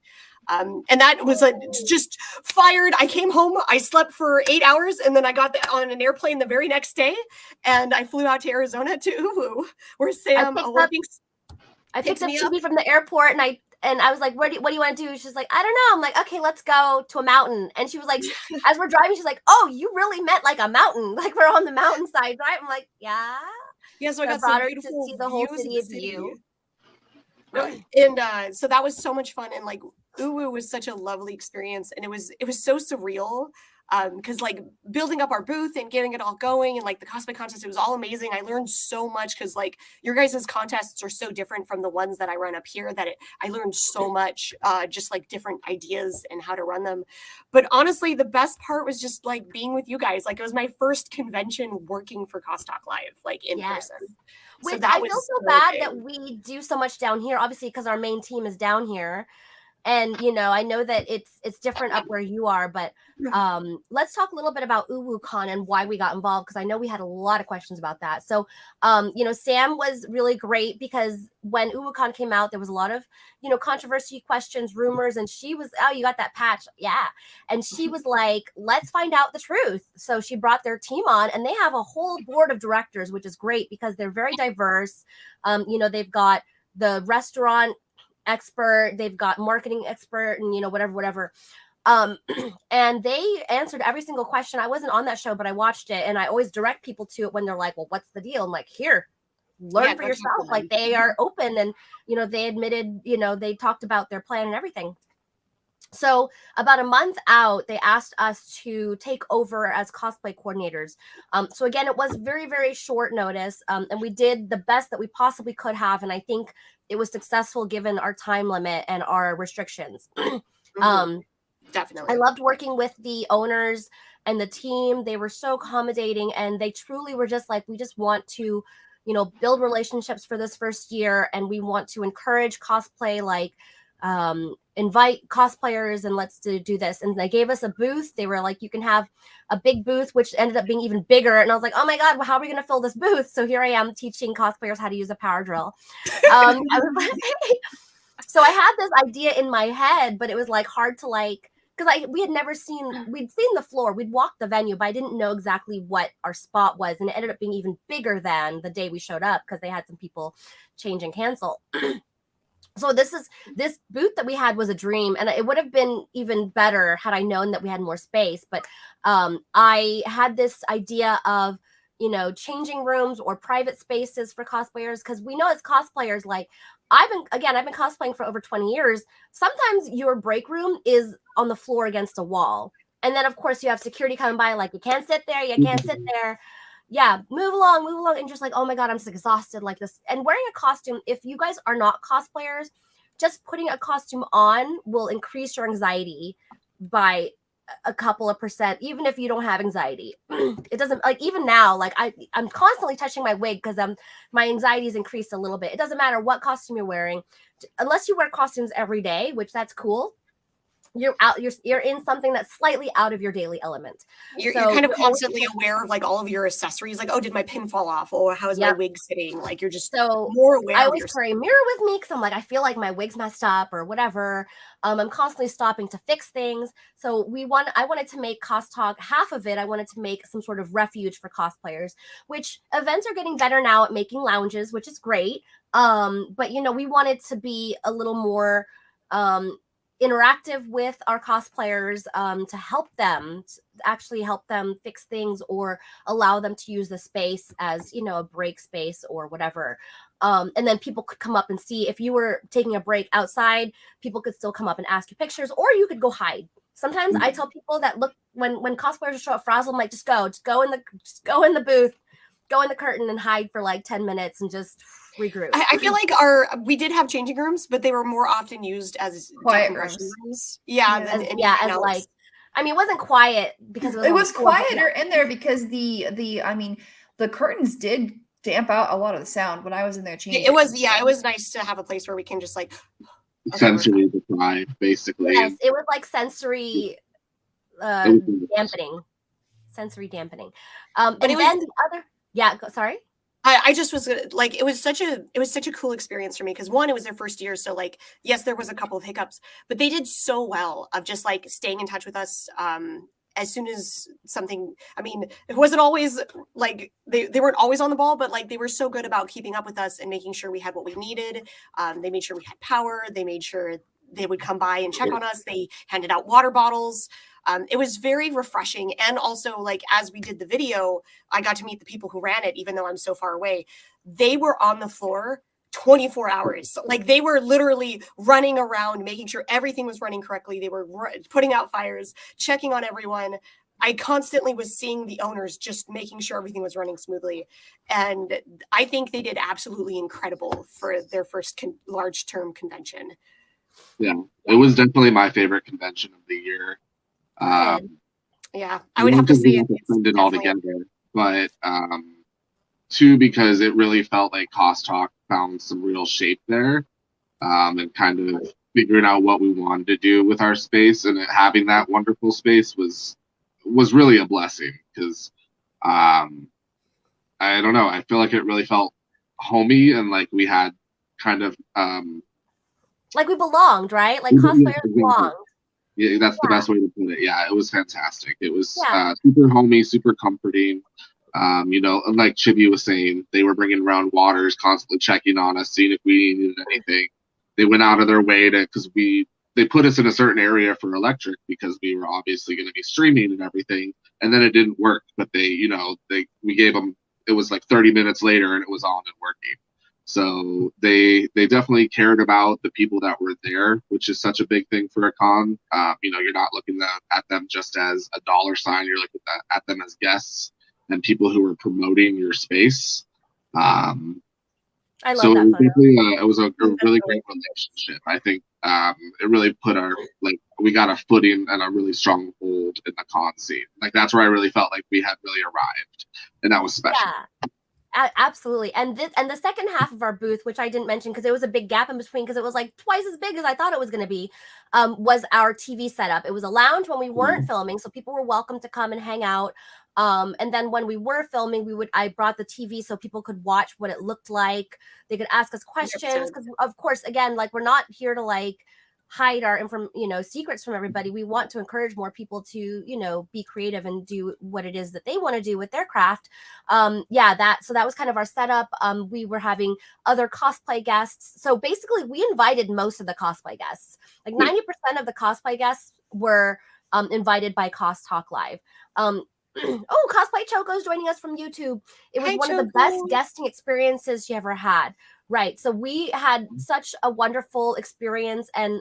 And that was just fired. I came home, I slept for 8 hours, and then I got on an airplane the very next day, and I flew out to Arizona to Uwu, where Sam I picked up Chibi from the airport, and I was like, what do you want to do? She's like, I don't know. I'm like, okay, let's go to a mountain. And she was like, as we're driving, she's like, oh, you really meant like a mountain. Like, we're on the mountainside, right? I'm like, yeah. Yeah, so I got brought some her beautiful to see the whole views city of the of you. And so that was so much fun. And like Uwu was such a lovely experience. And it was so surreal. Because like building up our booth and getting it all going, and like the cosplay contest, it was all amazing. I learned so much, because like your guys' contests are so different from the ones that I run up here, that I learned so much, just like different ideas and how to run them. But honestly, the best part was just like being with you guys. Like, it was my first convention working for Cost Talk Live, like in person. Which So that I was feel so so bad big. that we do so much down here, obviously, because our main team is down here. And, you know, I know that it's different up where you are, but let's talk a little bit about UwuCon and why we got involved, because I know we had a lot of questions about that. So, you know, Sam was really great, because when UwuCon came out, there was a lot of, you know, controversy, questions, rumors, and she was, oh, you got that patch. Yeah. And she was like, let's find out the truth. So she brought their team on, and they have a whole board of directors, which is great because they're very diverse. You know, they've got the restaurant expert, they've got marketing expert, and, you know, whatever. And they answered every single question. I wasn't on that show, but I watched it, and I always direct people to it when they're like, well, what's the deal? I'm like, here, learn for yourself. Like, they are open, and, you know, they admitted, you know, they talked about their plan and everything. So about a month out, they asked us to take over as cosplay coordinators. So again, it was very, very short notice, and we did the best that we possibly could have. And I think it was successful given our time limit and our restrictions. Definitely. I loved working with the owners and the team. They were so accommodating, and they truly were just like, we just want to, you know, build relationships for this first year, and we want to encourage cosplay, like invite cosplayers, and let's do this. And they gave us a booth. They were like, you can have a big booth, which ended up being even bigger. And I was like, oh my God, well, how are we going to fill this booth? So here I am teaching cosplayers how to use a power drill. I was like, so I had this idea in my head, but it was like hard to like, because we had never we'd seen the floor, we'd walked the venue, but I didn't know exactly what our spot was. And it ended up being even bigger than the day we showed up, because they had some people change and cancel. So this booth that we had was a dream, and it would have been even better had I known that we had more space. But I had this idea of, you know, changing rooms or private spaces for cosplayers, because we know as cosplayers, like I've been cosplaying for over 20 years. Sometimes your break room is on the floor against a wall. And then of course you have security coming by, like, you can't sit there, you can't sit there. Yeah, move along, and just like, oh my God, I'm so exhausted like this. And wearing a costume, if you guys are not cosplayers, just putting a costume on will increase your anxiety by a couple of percent, even if you don't have anxiety. It doesn't, like, even now, like I'm constantly touching my wig because my anxiety's increased a little bit. It doesn't matter what costume you're wearing, unless you wear costumes every day, which that's cool. You're in something that's slightly out of your daily element. You're So kind of you're always, constantly aware of like all of your accessories. Like, oh, did my pin fall off? Or how is my Yep. wig sitting? Like, you're just So more I aware of always yourself. carry a mirror with me because I'm like, I feel like my wig's messed up or whatever. I'm constantly stopping to fix things. So I wanted to make Cost Talk, half of it, I wanted to make some sort of refuge for cosplayers, which events are getting better now at making lounges, which is great. But you know, we wanted to be a little more interactive with our cosplayers, to actually help them fix things or allow them to use the space as, you know, a break space or whatever. And then people could come up and see if you were taking a break outside, people could still come up and ask you pictures, or you could go hide. Sometimes I tell people that, look, when cosplayers show up frazzled, I'm like, just go in the booth, go in the curtain and hide for like 10 minutes and just regroup. I feel like we did have changing rooms, but they were more often used as Quiet decompression rooms. Yeah, Yeah. than as, anything as else. like, I mean, it wasn't quiet because it was, It on the was floor, but quieter in there because the curtains did damp out a lot of the sound when I was in there changing. It was nice to have a place where we can just like sensory deprived, basically. Yes, it was like sensory dampening. Sensory dampening. And it was, then the other, sorry. I just was like, it was such a cool experience for me because, one, it was their first year, so like, yes, there was a couple of hiccups, but they did so well of just like staying in touch with us. As soon as something, I mean, it wasn't always like they weren't always on the ball, but like they were so good about keeping up with us and making sure we had what we needed. They made sure we had power. They made sure they would come by and check on us. They handed out water bottles. It was very refreshing. And also, like, as we did the video, I got to meet the people who ran it, even though I'm so far away. They were on the floor 24 hours. Like, they were literally running around, making sure everything was running correctly. They were putting out fires, checking on everyone. I constantly was seeing the owners just making sure everything was running smoothly. And I think they did absolutely incredible for their first large term convention. Yeah, it was definitely my favorite convention of the year. Yeah, I would have to say it all together, but two, because it really felt like Cost Talk found some real shape there, and kind of figuring out what we wanted to do with our space, and having that wonderful space was really a blessing because I don't know, I feel like it really felt homey and like we had kind of like we belonged, right? Like cosplayers belonged. Yeah, that's the best way to put it. Yeah, it was fantastic. It was super homey, super comforting. You know, like Chibi was saying, they were bringing around waters, constantly checking on us, seeing if we needed anything. They went out of their way because they put us in a certain area for electric because we were obviously going to be streaming and everything. And then it didn't work, but we gave them, it was like 30 minutes later and it was on and working. So they definitely cared about the people that were there, which is such a big thing for a con. You know, you're not looking at them just as a dollar sign. You're looking at them as guests and people who are promoting your space. I love that photo. It was a really great relationship. I think it really put we got a footing and a really strong hold in the con scene. Like, that's where I really felt like we had really arrived, and that was special. Yeah. Absolutely. And the second half of our booth, which I didn't mention because there was a big gap in between because it was like twice as big as I thought it was going to be, was our TV setup. It was a lounge when we weren't filming, so people were welcome to come and hang out. And then when we were filming, I brought the TV so people could watch what it looked like. They could ask us questions because, of course, again, like, we're not here to like hide our secrets from everybody. We want to encourage more people to, be creative and do what it is that they want to do with their craft. So that was kind of our setup. We were having other cosplay guests. So basically we invited most of the cosplay guests. Like 90% of the cosplay guests were invited by Cost Talk Live. Cosplay Choco's joining us from YouTube. It was one of the best guesting experiences she ever had. Right. So we had such a wonderful experience, and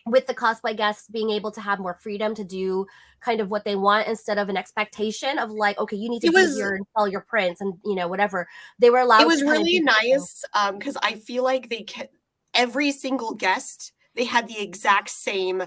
with the cosplay guests being able to have more freedom to do kind of what they want instead of an expectation of like, okay, you need to be here and sell your prints and whatever. They were allowed. It was really nice because I feel like every single guest, they had the exact same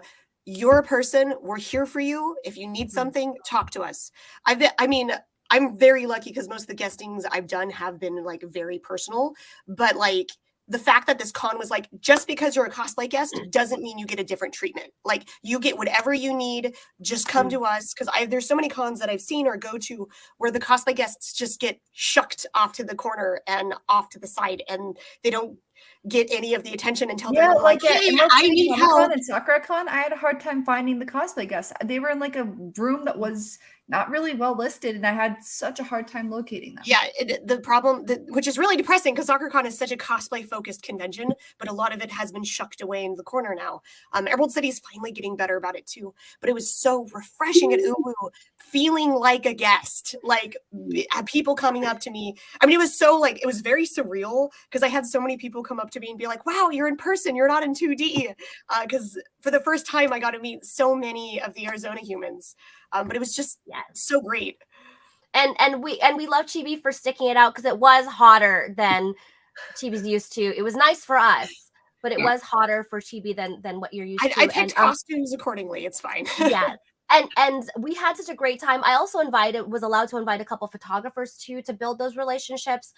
you're a person. We're here for you. If you need something, talk to us. I'm very lucky because most of the guestings I've done have been like very personal, but like the fact that this con was like, just because you're a cosplay guest doesn't mean you get a different treatment. Like you get whatever you need, just come to us. Cause there's so many cons that I've seen or go to where the cosplay guests just get shucked off to the corner and off to the side and they don't get any of the attention until they're like, hey, I need help. And SakuraCon, I had a hard time finding the cosplay guests. They were in like a room that was not really well listed, and I had such a hard time locating them. Yeah, the problem, which is really depressing because SakuraCon is such a cosplay-focused convention, but a lot of it has been shucked away in the corner now. Emerald City is finally getting better about it too, but it was so refreshing at Uwu, feeling like a guest, like people coming up to me. I mean, it was very surreal because I had so many people come up to me and be like, wow, you're in person, you're not in 2D. Because for the first time, I got to meet so many of the Arizona humans. But it was just so great. And we love Chibi for sticking it out because it was hotter than Chibi's used to. It was nice for us, but it was hotter for Chibi than what you're used to. I picked costumes accordingly. It's fine. Yeah. And we had such a great time. I also was allowed to invite a couple photographers too to build those relationships.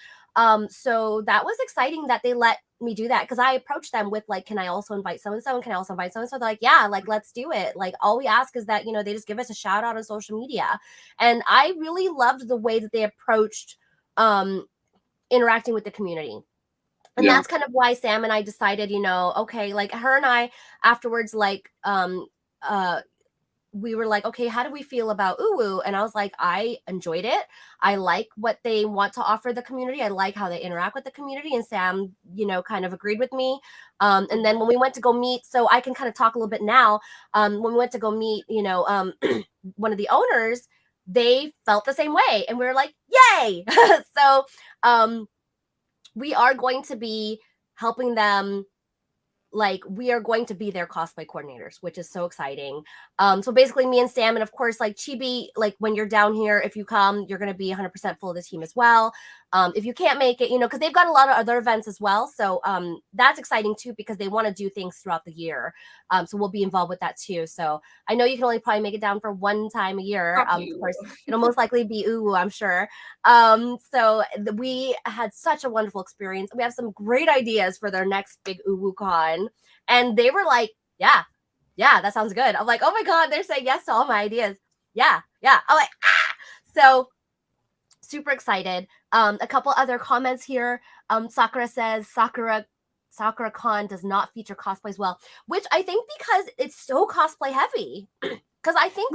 So that was exciting that they let me do that because I approached them with like, can I also invite so-and-so and can I also invite so-and-so? They're like, yeah, like let's do it. Like all we ask is that, they just give us a shout out on social media. And I really loved the way that they approached interacting with the community. And that's kind of why Sam and I decided, okay, like her and I afterwards, like we were like, okay, how do we feel about Uwu? And I was like, I enjoyed it. I like what they want to offer the community. I like how they interact with the community. And Sam, kind of agreed with me. And then when we went to go meet, so I can kind of talk a little bit now. When we went to go meet, one of the owners, they felt the same way. And we were like, yay. So we are going to be helping them. Like we are going to be their cosplay coordinators, which is so exciting. So basically me and Sam, and of course, like Chibi, like when you're down here, if you come, you're going to be 100% full of the team as well. If you can't make it, because they've got a lot of other events as well. So that's exciting too, because they want to do things throughout the year. So we'll be involved with that too. So I know you can only probably make it down for one time a year. Of course, it'll most likely be Uwu, I'm sure. So we had such a wonderful experience. We have some great ideas for their next big Uwu con. And they were like, yeah, that sounds good. I'm like, oh my God, they're saying yes to all my ideas. Yeah. I'm like, So super excited. A couple other comments here. Sakura says SakuraCon does not feature cosplays well, which I think because it's so cosplay heavy. Because I think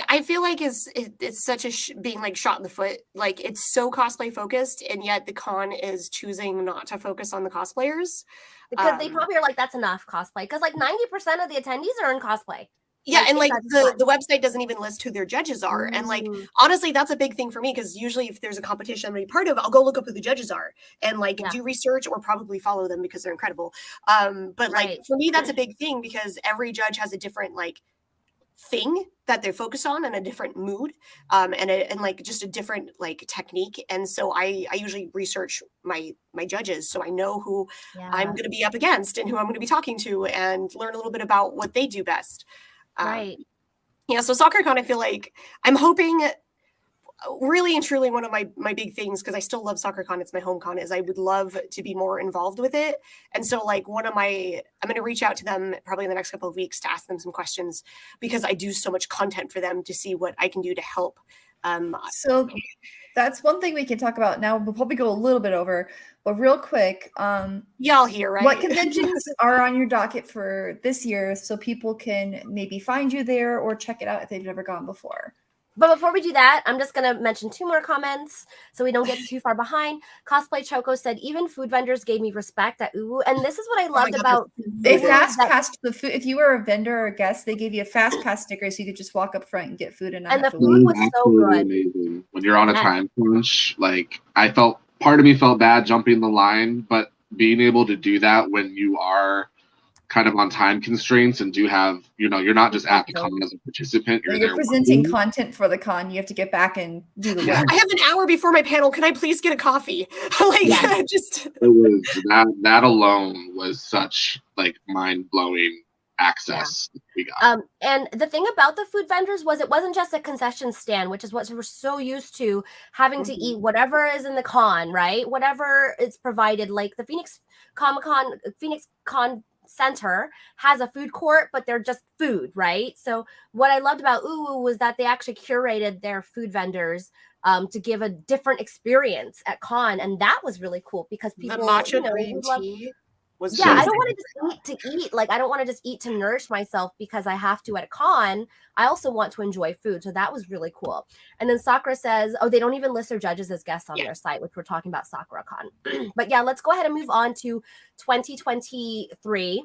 I feel like it's such a being like shot in the foot. Like it's so cosplay focused, and yet the con is choosing not to focus on the cosplayers because they probably are like, that's enough cosplay. Because like 90% of the attendees are in cosplay. Yeah, and like the website doesn't even list who their judges are. And like honestly, that's a big thing for me because usually if there's a competition I'm gonna be part of, I'll go look up who the judges are and like do research or probably follow them because they're incredible. But like for me, that's a big thing because every judge has a different like thing that they're focused on and a different mood and like just a different like technique. And so I usually research my judges so I know who I'm going to be up against and who I'm going to be talking to and learn a little bit about what they do best. So SakuraCon, I feel like I'm hoping really and truly one of my big things, because I still love SakuraCon, it's my home con, is I would love to be more involved with it. And so like I'm going to reach out to them probably in the next couple of weeks to ask them some questions because I do so much content for them to see what I can do to help. So that's one thing we can talk about now. We'll probably go a little bit over, but real quick, y'all here, right? What conventions are on your docket for this year so people can maybe find you there or check it out if they've never gone before? But before we do that, I'm just going to mention 2 more comments so we don't get too far behind. Cosplay Choco said, even food vendors gave me respect at Uwu. And this is what I loved about they fast passed the food. If you were a vendor or a guest, they gave you a fast pass sticker so you could just walk up front and get food. And the food was so good. Amazing. When you're on a time crunch, like part of me felt bad jumping the line, but being able to do that when you are kind of on time constraints and do have, you're not just at the con as a participant. You're presenting content for the con. You have to get back and do the work. I have an hour before my panel. Can I please get a coffee? It was that alone was such like mind blowing access we got. And the thing about the food vendors was it wasn't just a concession stand, which is what we're so used to having to eat whatever is in the con, right? Whatever is provided, like the Phoenix Con Center has a food court, but they're just food, right? So what I loved about Uwu was that they actually curated their food vendors to give a different experience at con, and that was really cool because people, the matcha you know, green love, tea was yeah, I just don't want to just eat to eat. Like, I don't want to just eat to nourish myself because I have to at a con. I also want to enjoy food. So that was really cool. And then Sakura says, oh, they don't even list their judges as guests on their site, which we're talking about Sakura Con. But yeah, let's go ahead and move on to 2023.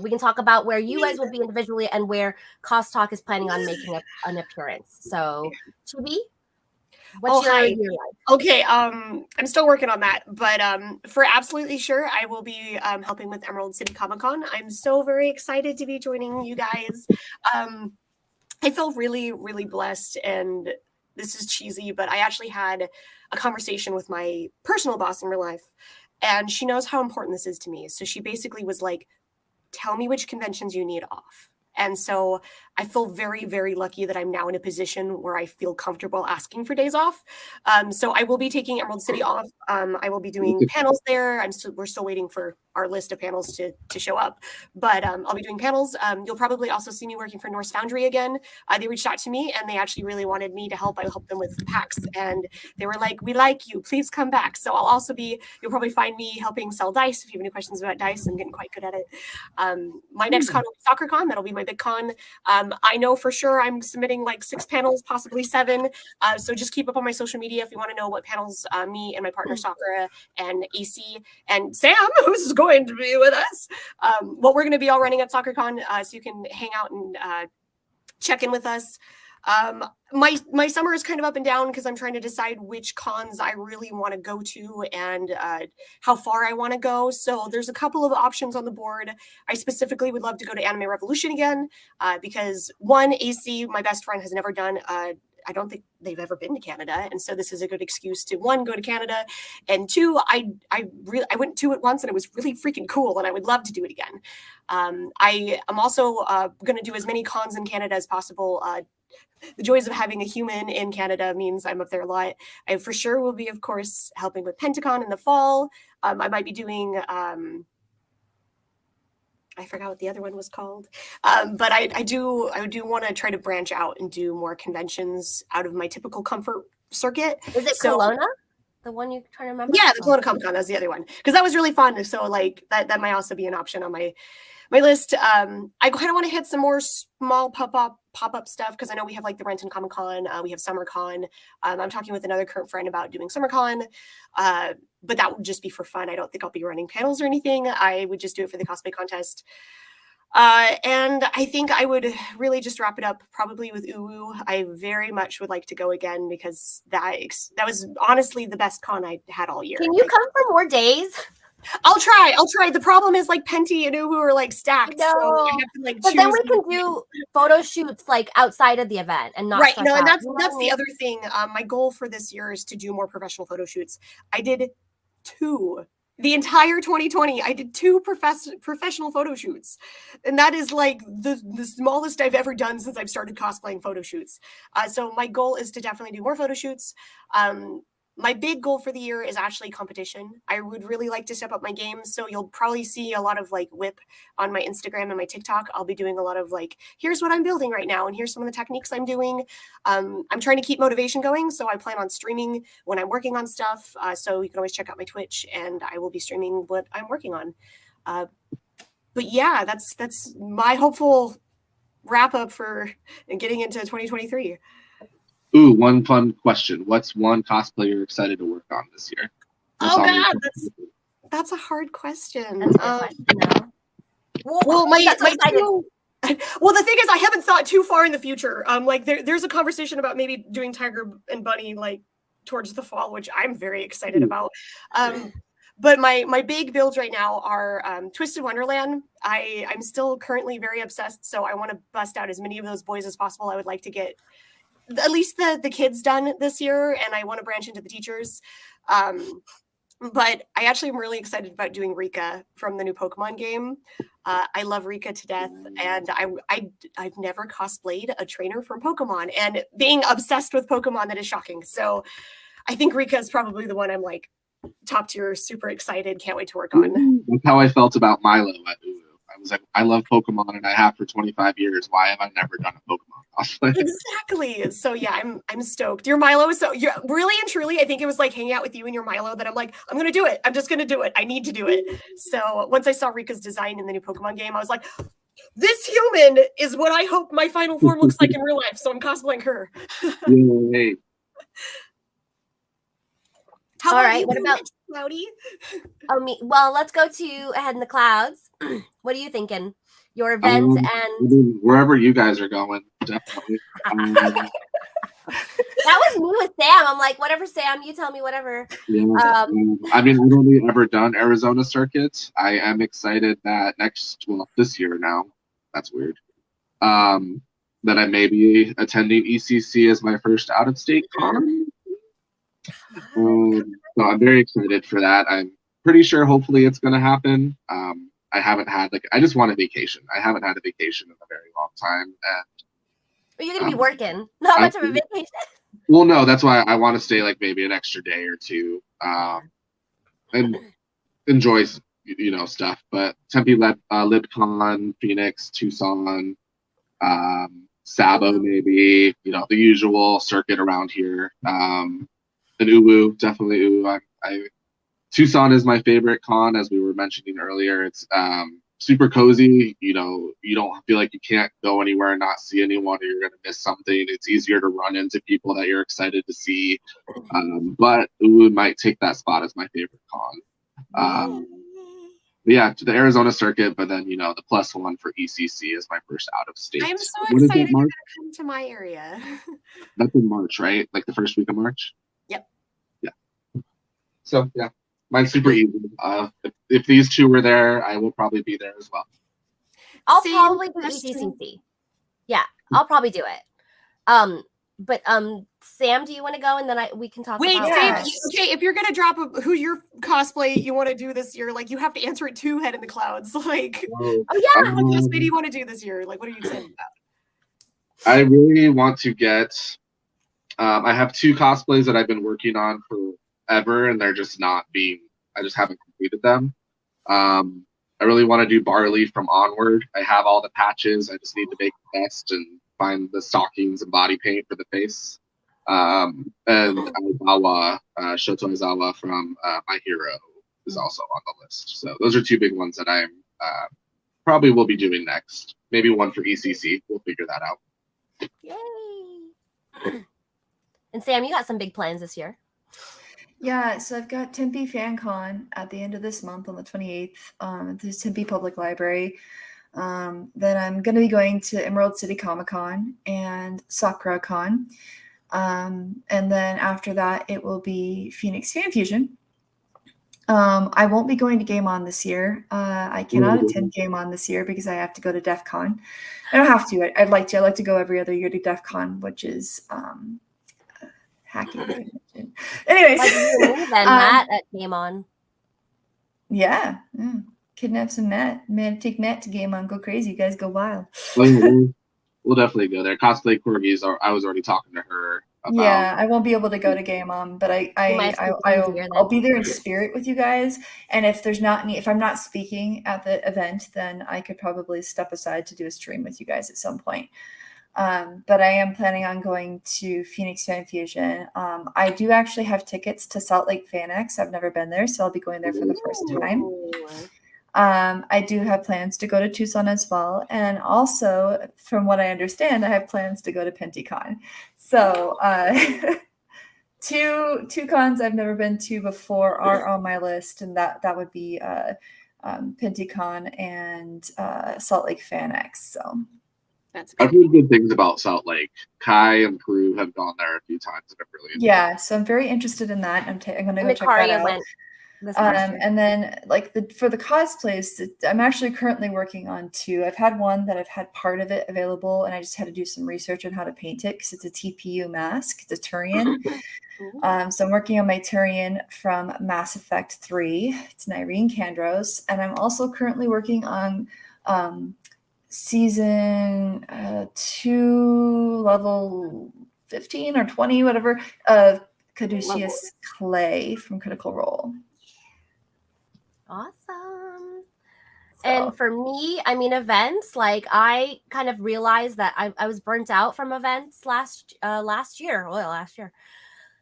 We can talk about where you guys will be individually and where Cost Talk is planning on making an appearance. So, Chibi, what's your year like? Okay, I'm still working on that, but for absolutely sure, I will be helping with Emerald City Comic Con. I'm so very excited to be joining you guys. I feel really, really blessed, and this is cheesy, but I actually had a conversation with my personal boss in real life, and she knows how important this is to me. So she basically was like, tell me which conventions you need off. And so I feel very, very lucky that I'm now in a position where I feel comfortable asking for days off. So I will be taking Emerald City off. I will be doing panels there. We're still waiting for our list of panels to show up, but I'll be doing panels. You'll probably also see me working for Norse Foundry again. They reached out to me and they actually really wanted me to help. I helped them with packs and they were like, we like you, please come back. So I'll also be, you'll probably find me helping sell dice. If you have any questions about dice, I'm getting quite good at it. My next con will be Soccer Con. That'll be my big con. I know for sure I'm submitting like 6 panels, possibly 7. So just keep up on my social media if you want to know what panels me and my partner Sakura and AC and Sam, who's going to be with us, what we're going to be all running at Soccer Con, so you can hang out and check in with us. My summer is kind of up and down because I'm trying to decide which cons I really want to go to and how far I want to go. So there's a couple of options on the board. I specifically would love to go to Anime Revolution again because one, AC, my best friend, has never done I don't think they've ever been to Canada. And so this is a good excuse to, one, go to Canada. And two, I went to it once and it was really freaking cool. And I would love to do it again. I am also going to do as many cons in Canada as possible. The joys of having a human in Canada means I'm up there a lot. I for sure will be, of course, helping with Pentacon in the fall. I might be doing... I forgot what the other one was called. But I do want to try to branch out and do more conventions out of my typical comfort circuit. Is it Kelowna? The one you're trying to remember? Yeah, the Kelowna Comic Con. That's the other one. Because that was really fun. So like that might also be an option on my list. I kind of want to hit some more small pop-up stuff because I know we have like the Renton Comic Con, we have Summer Con. I'm talking with another current friend about doing Summer Con, but that would just be for fun. I don't think I'll be running panels or anything. I would just do it for the cosplay contest. And I think I would really just wrap it up probably with Uwu. I very much would like to go again because that was honestly the best con I had all year. Can you come for more days? I'll try. The problem is like Penty and Uwu are like stacked. No. So I have to, like, but then we can do photo shoots like outside of the event and not right. No, and that's the other thing. My goal for this year is to do more professional photo shoots. I did 2. The entire 2020, I did 2 professional photo shoots. And that is like the smallest I've ever done since I've started cosplaying photo shoots. So my goal is to definitely do more photo shoots. My big goal for the year is actually competition. I would really like to step up my game. So you'll probably see a lot of like whip on my Instagram and my TikTok. I'll be doing a lot of like, here's what I'm building right now. And here's some of the techniques I'm doing. I'm trying to keep motivation going. So I plan on streaming when I'm working on stuff. So you can always check out my Twitch and I will be streaming what I'm working on. But yeah, that's my hopeful wrap up for getting into 2023. Ooh, one fun question. What's one cosplay you're excited to work on this year? Oh God, that's a hard question. Well, the thing is, I haven't thought too far in the future. Like there's a conversation about maybe doing Tiger and Bunny like towards the fall, which I'm very excited about. But my big builds right now are Twisted Wonderland. I'm still currently very obsessed, so I want to bust out as many of those boys as possible. I would like to get at least the kids done this year, and I want to branch into the teachers. But I actually am really excited about doing Rika from the new Pokemon game. I love Rika to death, and I've never cosplayed a trainer from Pokemon, and being obsessed with Pokemon, that is shocking. So I think Rika is probably the one I'm like top tier, super excited, can't wait to work on. That's how I felt about Milo at Ulu. I was like, I love Pokemon and I have for 25 years. Why have I never done a Pokemon cosplay? Exactly. So yeah, I'm stoked. Your Milo is you're really and truly, I think it was like hanging out with you and your Milo that I'm like, I'm gonna do it. I'm just gonna do it. I need to do it. So once I saw Rika's design in the new Pokemon game, I was like, this human is what I hope my final form looks like in real life. So I'm cosplaying her. Yay. How All about right, you, what about Cloudy? oh me? Well, let's go to Ahead in the Clouds. What are you thinking? Your events I and mean, wherever you guys are going, definitely. that was me with Sam. I'm like, whatever, Sam, you tell me whatever. Yeah. I mean, I've only ever done Arizona circuit. I am excited that this year now, that's weird, that I may be attending ECC as my first out-of-state con. So I'm very excited for that. I'm pretty sure hopefully it's going to happen. I haven't had I just want a vacation. I haven't had a vacation in a very long time. And Are you gonna be working? Not much of a vacation. Well, no, that's why I want to stay maybe an extra day or two, and enjoy stuff. But Tempe, LibCon, Phoenix, Tucson, Sabo, maybe the usual circuit around here. And Uwu, definitely Uwu. Tucson is my favorite con, as we were mentioning earlier. It's super cozy. You don't feel like you can't go anywhere and not see anyone, or you're going to miss something. It's easier to run into people that you're excited to see. But Uwu might take that spot as my favorite con. Yeah, to the Arizona circuit, but then the +1 for ECC is my first out of state. I'm so excited you're going to come to my area. That's in March, right? Like the first week of March? Yep. Yeah. So, yeah. Mine's super easy. If these two were there, I will probably be there as well. I'll probably do ECCC. Yeah, I'll probably do it. But Sam, do you want to go, and then we can talk? Wait, about Sam. Okay, if you're gonna drop who your cosplay you want to do this year, you have to answer it to Head in the Clouds. Oh yeah, what cosplay do you want to do this year? What are you excited about? I really want to get. I have 2 cosplays that I've been working on forever, and they're just not being. I just haven't completed them. I really want to do Barley from Onward. I have all the patches. I just need to make the vest and find the stockings and body paint for the face. And Aizawa, Shoto Aizawa from My Hero is also on the list. So those are 2 big ones that I'm probably will be doing next. Maybe one for ECC. We'll figure that out. Yay! And Sam, you got some big plans this year. Yeah, so I've got Tempe FanCon at the end of this month on the 28th at the Tempe Public Library. Then I'm going to be going to Emerald City Comic Con and Sakura Con. And then after that, it will be Phoenix Fan Fusion. I won't be going to Game On this year. I cannot attend Game On this year because I have to go to DEF CON. I don't have to. I'd like to. I like to go every other year to DEF CON, which is hacking. Anyways, then Matt at Game On. Yeah. Kidnap some Matt. Man, take Matt to Game On. Go crazy. You guys go wild. We'll definitely go there. Cosplay Corgis. I was already talking to her about. Yeah, I won't be able to go to Game On, but I'll be there in spirit with you guys. And if I'm not speaking at the event, then I could probably step aside to do a stream with you guys at some point. But I am planning on going to Phoenix Fan Fusion. I do actually have tickets to Salt Lake FanX. I've never been there, so I'll be going there for the first time. I do have plans to go to Tucson as well. And also, from what I understand, I have plans to go to PentiCon. So two cons I've never been to before are on my list, and that would be PentiCon and Salt Lake FanX. So I've heard good things about Salt Lake. Kai and crew have gone there a few times, and I've really enjoyed it. So I'm very interested in that. I'm going to go check that out. this past year. And then like for the cosplays, I'm actually currently working on 2. I've had one that I've had part of it available, and I just had to do some research on how to paint it because it's a TPU mask. It's a Turian. So I'm working on my Turian from Mass Effect 3. It's an Irene Kandros. And I'm also currently working on season 2, level 15 or 20, whatever, of Caduceus Clay from Critical Role. Awesome. So. And for me, I mean, events, like I kind of realized that I was burnt out from events last year. Well, last year.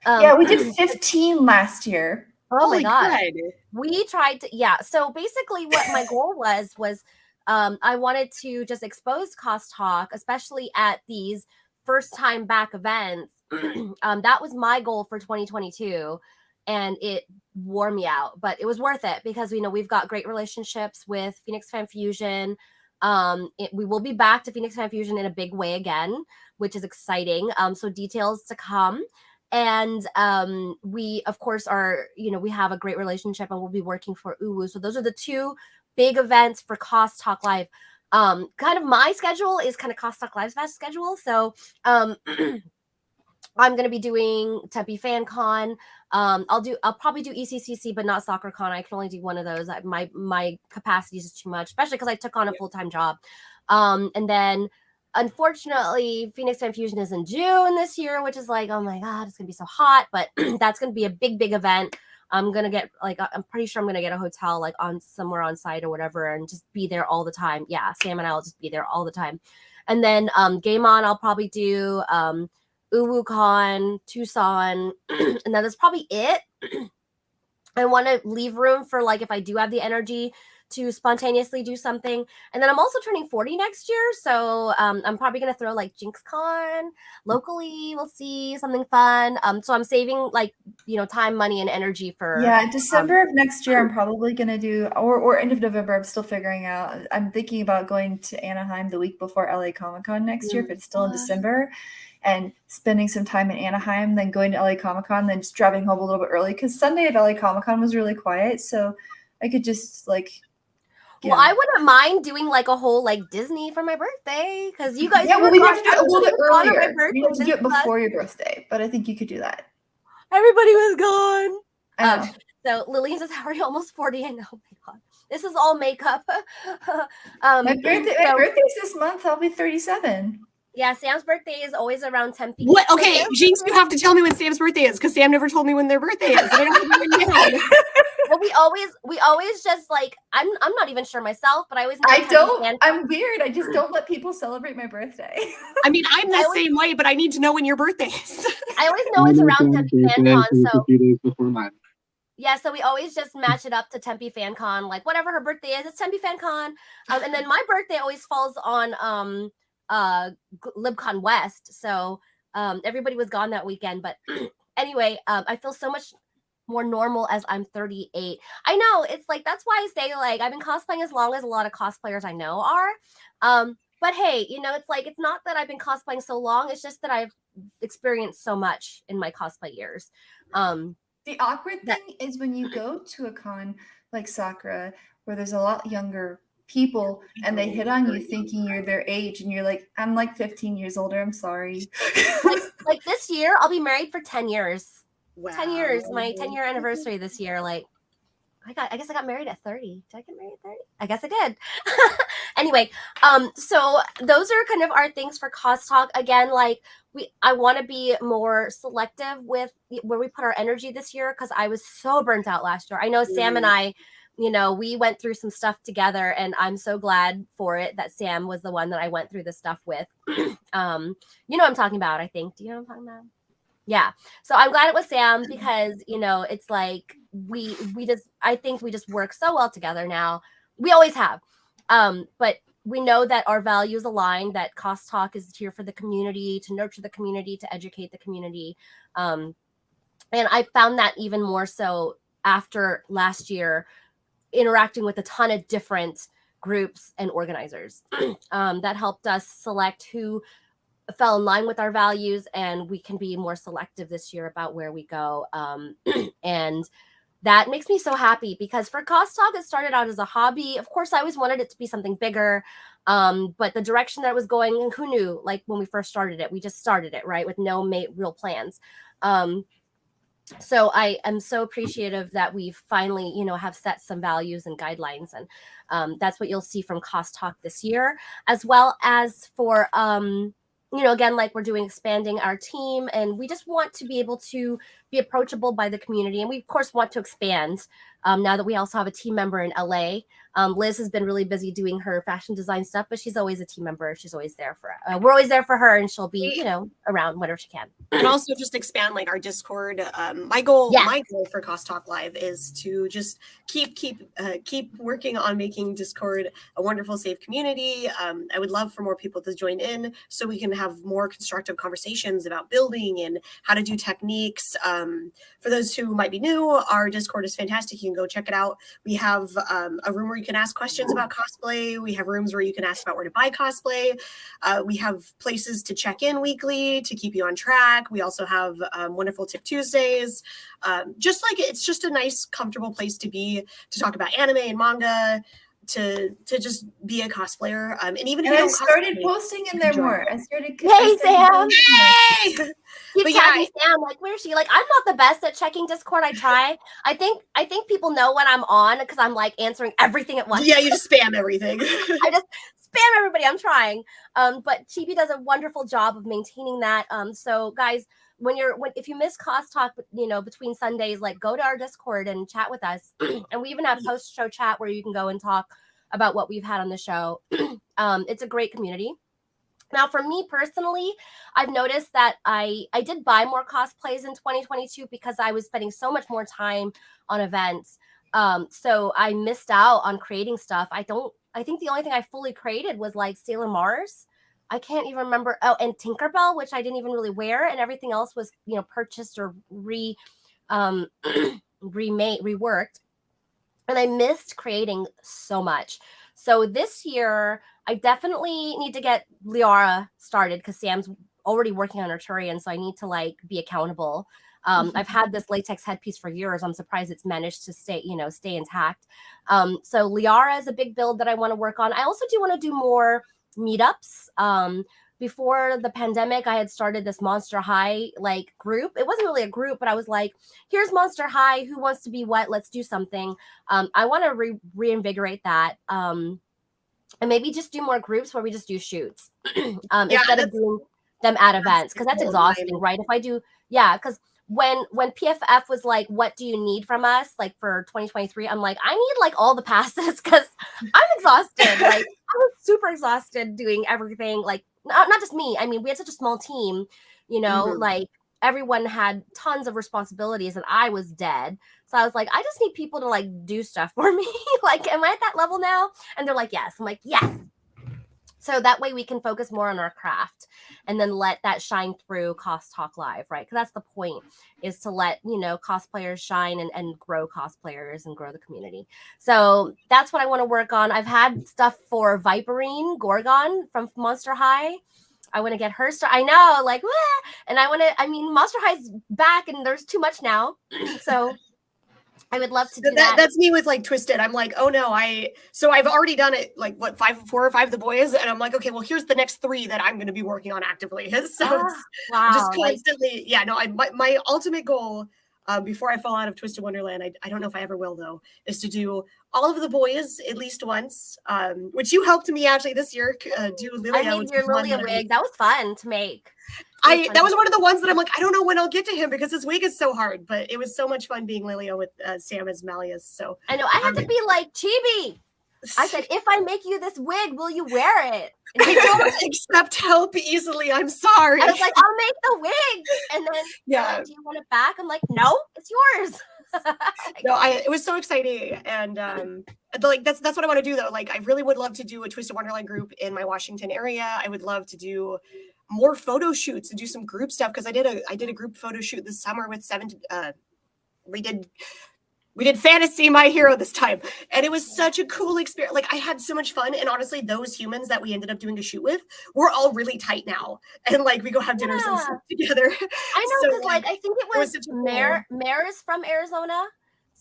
Yeah, we did 15 last year. Oh my God. God. We tried to, yeah. So basically what my goal was I wanted to just expose Cost Talk, especially at these first time back events. That was my goal for 2022. And it wore me out, but it was worth it because we've got great relationships with Phoenix Fan Fusion. We will be back to Phoenix Fan Fusion in a big way again, which is exciting. So details to come. And we, of course, are, we have a great relationship and we'll be working for UWU. So those are the 2 big events for Cost Talk Live. Kind of my schedule is kind of Cost Talk Live's schedule. So I'm going to be doing Tempe Fan Con. I'll probably do ECCC, but not Soccer Con. I can only do one of those. My capacity is too much, especially because I took on a full-time job. And then unfortunately, Phoenix Fan Fusion is in June this year, which is like, oh my God, it's going to be so hot, but that's going to be a big, big event. I'm going to get I'm pretty sure I'm going to get a hotel like on somewhere on site or whatever and just be there all the time. Yeah. Sam and I will just be there all the time. And then Game On, I'll probably do UWuCon, Tucson, and then that's probably it. I want to leave room for like if I do have the energy to spontaneously do something. And then I'm also turning 40 next year, so I'm probably gonna throw like JinxCon locally. We'll see, something fun. So I'm saving like time, money, and energy for December of next year. I'm probably gonna do or end of November. I'm still figuring out. I'm thinking about going to Anaheim the week before LA Comic-Con next year if it's still in December, and spending some time in Anaheim, then going to LA Comic-Con, then just driving home a little bit early because Sunday at LA Comic-Con was really quiet, so I could just like. Well, I wouldn't mind doing like a whole like Disney for my birthday because you guys. Yeah, well, we have to do it a little bit earlier. We have to do it before your birthday, but I think you could do that. Everybody was gone. So Lillian says, "How are you almost 40?" And oh my God, this is all makeup. My birthday's this month. I'll be 37. Yeah, Sam's birthday is always around Tempe. What? Okay, Jinx, you have to tell me when Sam's birthday is because Sam never told me when their birthday is. I don't know when Well, we always just like I'm not even sure myself, but I always. I'm weird. I just don't let people celebrate my birthday. I mean, I'm the same way, but I need to know when your birthday is. I always know it's around Tempe FanCon, so a few days before mine. Yeah, so we always just match it up to Tempe FanCon, like whatever her birthday is, it's Tempe FanCon, and then my birthday always falls on LibCon West, so everybody was gone that weekend. But anyway, I feel so much more normal as I'm 38. I know, it's like that's why I say like I've been cosplaying as long as a lot of cosplayers I know are. But hey, it's like it's not that I've been cosplaying so long, it's just that I've experienced so much in my cosplay years. The awkward thing is when you go to a con like Sakura, where there's a lot younger people and they hit on you thinking you're their age and you're like, I'm like 15 years older, I'm sorry. like this year I'll be married for 10 years. Wow. 10 years, my 10-year anniversary this year. Like I guess I got married at 30. Did I get married at 30? I guess I did. Anyway, so those are kind of our things for Cost Talk. Again, like I want to be more selective with where we put our energy this year because I was so burnt out last year. I know Sam and I, we went through some stuff together, and I'm so glad for it that Sam was the one that I went through the stuff with. You know what I'm talking about, I think. Do you know what I'm talking about? Yeah. So I'm glad it was Sam because, it's like I think we just work so well together now. We always have. But we know that our values align, that Cost Talk is here for the community, to nurture the community, to educate the community. And I found that even more so after last year, interacting with a ton of different groups and organizers that helped us select who fell in line with our values, and we can be more selective this year about where we go. And that makes me so happy, because for Cost Talk, it started out as a hobby. Of course, I always wanted it to be something bigger. But the direction that it was going, who knew? Like when we first started it, we just started it, right, with no real plans. So I am so appreciative that we've finally, have set some values and guidelines, and that's what you'll see from Cost Talk this year, as well as for again, like we're doing, expanding our team, and we just want to be able to be approachable by the community, and we of course want to expand now that we also have a team member in LA. Liz has been really busy doing her fashion design stuff, but she's always a team member. She's always there for we're always there for her, and she'll be around whenever she can. And also just expand like our Discord. My goal for Cost Talk Live is to just keep working on making Discord a wonderful, safe community. I would love for more people to join in so we can have more constructive conversations about building and how to do techniques. For those who might be new, our Discord is fantastic. You can go check it out. We have a room where you can ask questions about cosplay. We have rooms where you can ask about where to buy cosplay. We have places to check in weekly to keep you on track. We also have wonderful Tip Tuesdays. It's just a nice, comfortable place to be, to talk about anime and manga, to just be a cosplayer. And even if you don't started posting in there more. I started. Hey, Sam. Yay! Keep tagging Sam. Like, where is she? Like, I'm not the best at checking Discord. I try. I think people know when I'm on, because I'm like answering everything at once. Yeah, you just spam everything. I just spam everybody. I'm trying. But Chibi does a wonderful job of maintaining that. So guys, if you miss Cost Talk, between Sundays, like, go to our Discord and chat with us. And we even have post-show chat where you can go and talk about what we've had on the show. It's a great community. Now, for me personally, I've noticed that I did buy more cosplays in 2022 because I was spending so much more time on events. So I missed out on creating stuff. I think the only thing I fully created was like Sailor Mars. I can't even remember. Oh, and Tinkerbell, which I didn't even really wear, and everything else was, purchased or reworked. And I missed creating so much. So this year, I definitely need to get Liara started, because Sam's already working on Arturian, so I need to like be accountable. I've had this latex headpiece for years. I'm surprised it's managed to stay intact. So Liara is a big build that I want to work on. I also do want to do more meetups. Before the pandemic, I had started this Monster High like group. It wasn't really a group, but I was like, here's Monster High. Who wants to be what? Let's do something. I want to reinvigorate that. And maybe just do more groups where we just do shoots instead of doing them at events, because that's exhausting, right? If I do, because when PFF was like, what do you need from us, like for 2023, I'm like, I need like all the passes, because I'm exhausted. Like, I was super exhausted doing everything. Like, not just me. I mean, we had such a small team, like everyone had tons of responsibilities, and I was dead. So I was like, I just need people to like do stuff for me. Like, am I at that level now? And they're like, yes. I'm like, yes. So that way we can focus more on our craft, and then let that shine through Cost Talk Live, right? Because that's the point, is to let, cosplayers shine and grow cosplayers and grow the community. So that's what I want to work on. I've had stuff for Viperine Gorgon from Monster High. I want to get her I know, like, and Monster High's back, and there's too much now. So I would love to do that. That's me with like Twisted. I'm like, oh no, I've already done it, like 4 or 5 of the boys, and I'm like, okay, well, here's the next 3 that I'm going to be working on actively. So it's just constantly, my ultimate goal, before I fall out of Twisted Wonderland, I don't know if I ever will though, is to do all of the boys at least once, which you helped me actually this year do Lilia. I made your Lilia wig. That was fun to make. That was one of the ones that I'm like, I don't know when I'll get to him, because his wig is so hard, but it was so much fun being Lilia with Sam as Malleus. So I know I had to be like, Chibi, I said, if I make you this wig, will you wear it? I don't accept help easily. I'm sorry. I was like, I'll make the wig. And then, like, do you want it back? I'm like, no, it's yours. No, it was so exciting. And like, that's what I want to do though. Like, I really would love to do a Twisted Wonderland group in my Washington area. I would love to do more photo shoots and do some group stuff, because I did a group photo shoot this summer with we did Fantasy My Hero this time, and it was such a cool experience. Like, I had so much fun, and honestly, those humans that we ended up doing a shoot with, we're all really tight now, and like we go have dinners and stuff together. I know, because like I think it was Mare is from Arizona,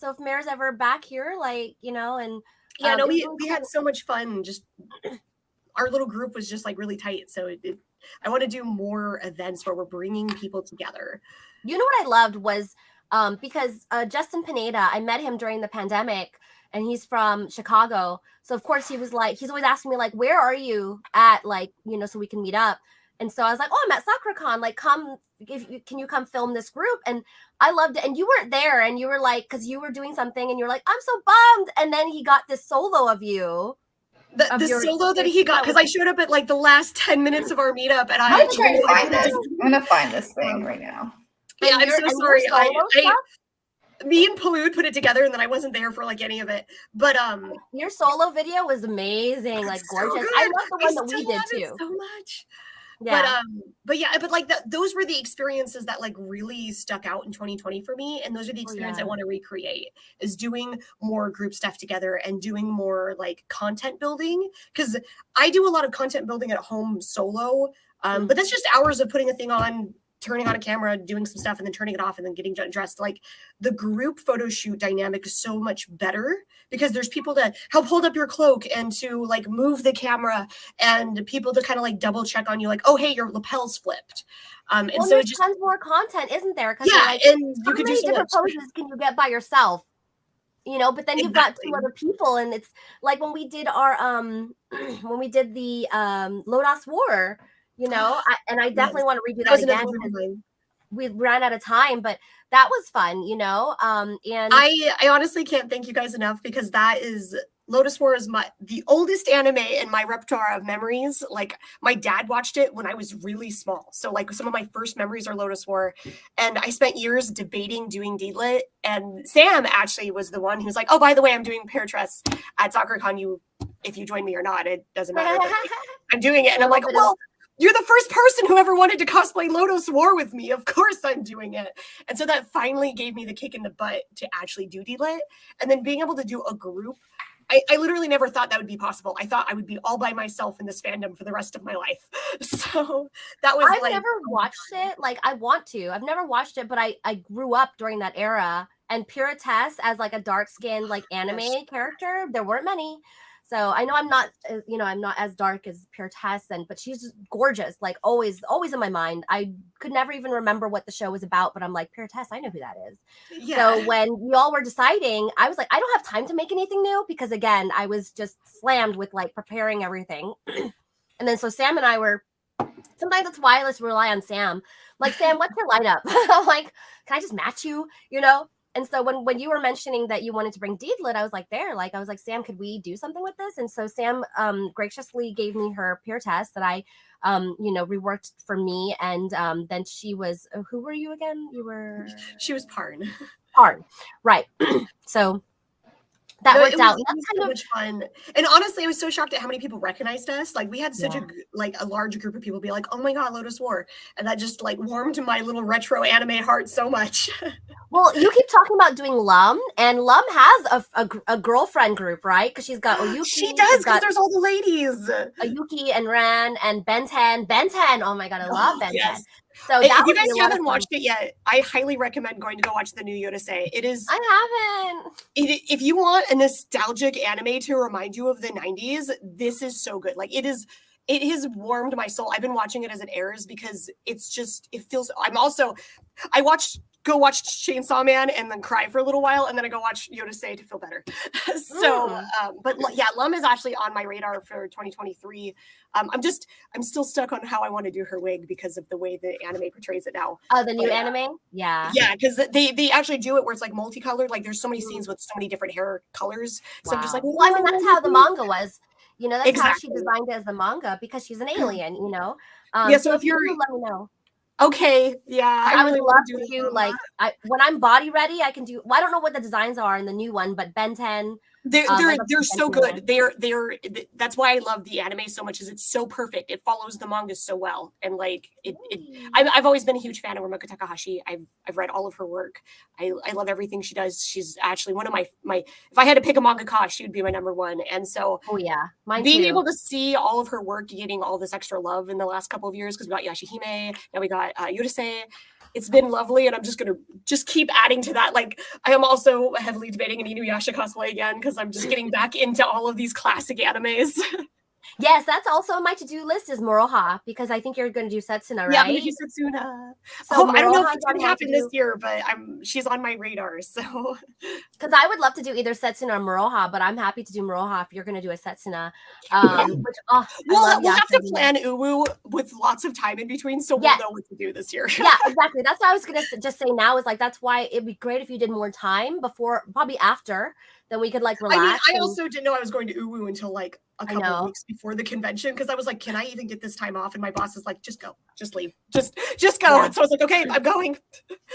So if Mare's ever back here, like, you know, and yeah, no, it's we really we cool. had so much fun. Just our little group was just like really tight. So I want to do more events where we're bringing people together. You know what I loved was because Justin Pineda, I met him during the pandemic, and he's from Chicago. So of course he was like, he's always asking me like, where are you at, like, you know, so we can meet up. And so I was like, oh, I'm at SoccerCon. Like, come, can you come film this group? And I loved it. And you weren't there, and you were like, because you were doing something, and you were like, I'm so bummed. And then he got this solo of you. The solo that he got, because I showed up at like the last 10 minutes of our meetup, and I'm trying to find this. I'm gonna find this thing right now. Yeah, I'm so sorry. I me and Palud put it together, and then I wasn't there for like any of it. But your solo video was amazing, like gorgeous. So I love the one that we did too. So much. Yeah. But like those were the experiences that like really stuck out in 2020 for me, and those are the experiences I want to recreate, is doing more group stuff together and doing more like content building, because I do a lot of content building at home solo, but that's just hours of putting a thing on, turning on a camera, doing some stuff, and then turning it off, and then getting dressed. Like the group photo shoot dynamic is so much better because there's people to help hold up your cloak and to like move the camera, and people to kind of like double check on you, like, oh, hey, your lapel's flipped. And well, so there's tons more content, isn't there? Yeah, like, and how many different poses can you get by yourself? You know, but then you've got two other people, and it's like when we did our when we did the Lodos War. You know, I definitely want to redo that again. We ran out of time, but that was fun, you know. And I honestly can't thank you guys enough, because that is Lotus War is the oldest anime in my repertoire of memories. Like my dad watched it when I was really small, so like some of my first memories are Lotus War, and I spent years debating doing Deedlit. And Sam actually was the one who's like, oh, by the way, I'm doing Peartress at SoccerCon. If you join me or not, it doesn't matter. I'm doing it, and I'm like, well, you're the first person who ever wanted to cosplay Lotus War with me. Of course I'm doing it. And so that finally gave me the kick in the butt to actually do Deedlit. And then being able to do a group, I literally never thought that would be possible. I thought I would be all by myself in this fandom for the rest of my life. So that was I've never watched it. Like, I want to. I've never watched it, but I grew up during that era. And Puritess as like a dark-skinned like anime character, there weren't many. So I know I'm not, you know, I'm not as dark as Puritess, but she's just gorgeous, like always in my mind. I could never even remember what the show was about, but I'm like, Puritess, I know who that is. Yeah. So when y'all were deciding, I was like, I don't have time to make anything new, because again, I was just slammed with like preparing everything. And then so Sam and I were, sometimes that's why let's rely on Sam. Like, Sam, what's your lineup? I'm like, can I just match you, you know? And so when you were mentioning that you wanted to bring Deedlit, I was like, Sam, could we do something with this? And so Sam graciously gave me her peer test that I, you know, reworked for me. And then she was, who were you again? She was Parn. Parn, right. So that worked out. That's so much fun. And honestly, I was so shocked at how many people recognized us. Like we had such a large group of people be like, oh my God, Lotus War. And that just like warmed my little retro anime heart so much. Well, you keep talking about doing Lum, and Lum has a girlfriend group, right? Because she's got Oyuki. She does, because there's all the ladies. Oyuki and Ran and Ben 10. Ben 10. Oh my God, I love Ben 10. So if you guys haven't watched it yet, I highly recommend going to go watch the new Yodasei. It is. I haven't. If you want a nostalgic anime to remind you of the 90s, this is so good. Like it is. It has warmed my soul. I've been watching it as it airs because it's just. It feels. Go watch Chainsaw Man and then cry for a little while, and then I go watch Yodasei to feel better. So, but yeah, Lum is actually on my radar for 2023. I'm still stuck on how I want to do her wig because of the way the anime portrays it now. Oh, the new anime? Yeah. Yeah, because they actually do it where it's like multicolored. Like there's so many scenes with so many different hair colors. So I'm just like, well, I mean, that's how the manga was. You know, that's how she designed it as the manga, because she's an alien, you know? Yeah, so if you're, let me know. Okay, yeah. I would love to do like when I'm body ready, I can do. Well, I don't know what the designs are in the new one, but Ben 10. They're so good. They're that's why I love the anime so much, is it's so perfect. It follows the manga so well, and like I've always been a huge fan of Rumiko Takahashi. I've read all of her work. I love everything she does. She's actually one of my if I had to pick a mangaka, she would be my number one. And so mine being too. able to see all of her work getting all this extra love in the last couple of years, because we got Yashihime, now we got Yurusei. it's been lovely, and I'm just gonna keep adding to that. Like, I am also heavily debating an Inuyasha cosplay again because I'm just getting back into all of these classic animes. Yes, that's also on my to-do list is Moroha, because I think you're going to do Setsuna, Yeah, I'm gonna right? do Setsuna. So I don't know if Moroha's it's already gonna have to happen this do, year, but she's on my radar. So because I would love to do either Setsuna or Moroha, but I'm happy to do Moroha if you're going to do a Setsuna. Which I love we'll have to Yashiro. plan Uwu with lots of time in between, so we'll Yes. know what to do this year. Yeah, exactly. That's what I was gonna just say now is like that's why it'd be great if you did more time before, probably after, then we could like I mean, relax. I also didn't know I was going to Uwu until like a couple of weeks before the convention, because I was like, can I even get this time off? And my boss is like, just go, just leave, just go. Yeah. And so I was like, okay, I'm going.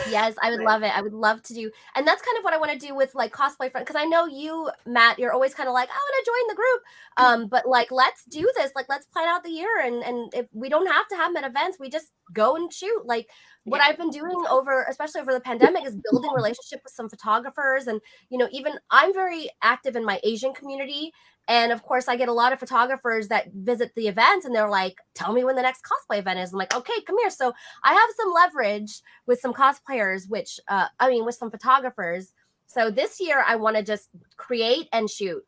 Yes, I would love it. I would love to do, and that's kind of what I want to do with like cosplay friends. Because I know you, Matt, you're always kind of like, I want to join the group. But like, let's do this. Like, let's plan out the year, and if we don't have to have them at events, we just go and shoot. Like what I've been doing especially over the pandemic, is building relationship with some photographers, and even I'm very active in my Asian community. And of course, I get a lot of photographers that visit the events and they're like, tell me when the next cosplay event is. I'm like, okay, come here. So I have some leverage with some cosplayers, with some photographers. So this year I want to just create and shoot.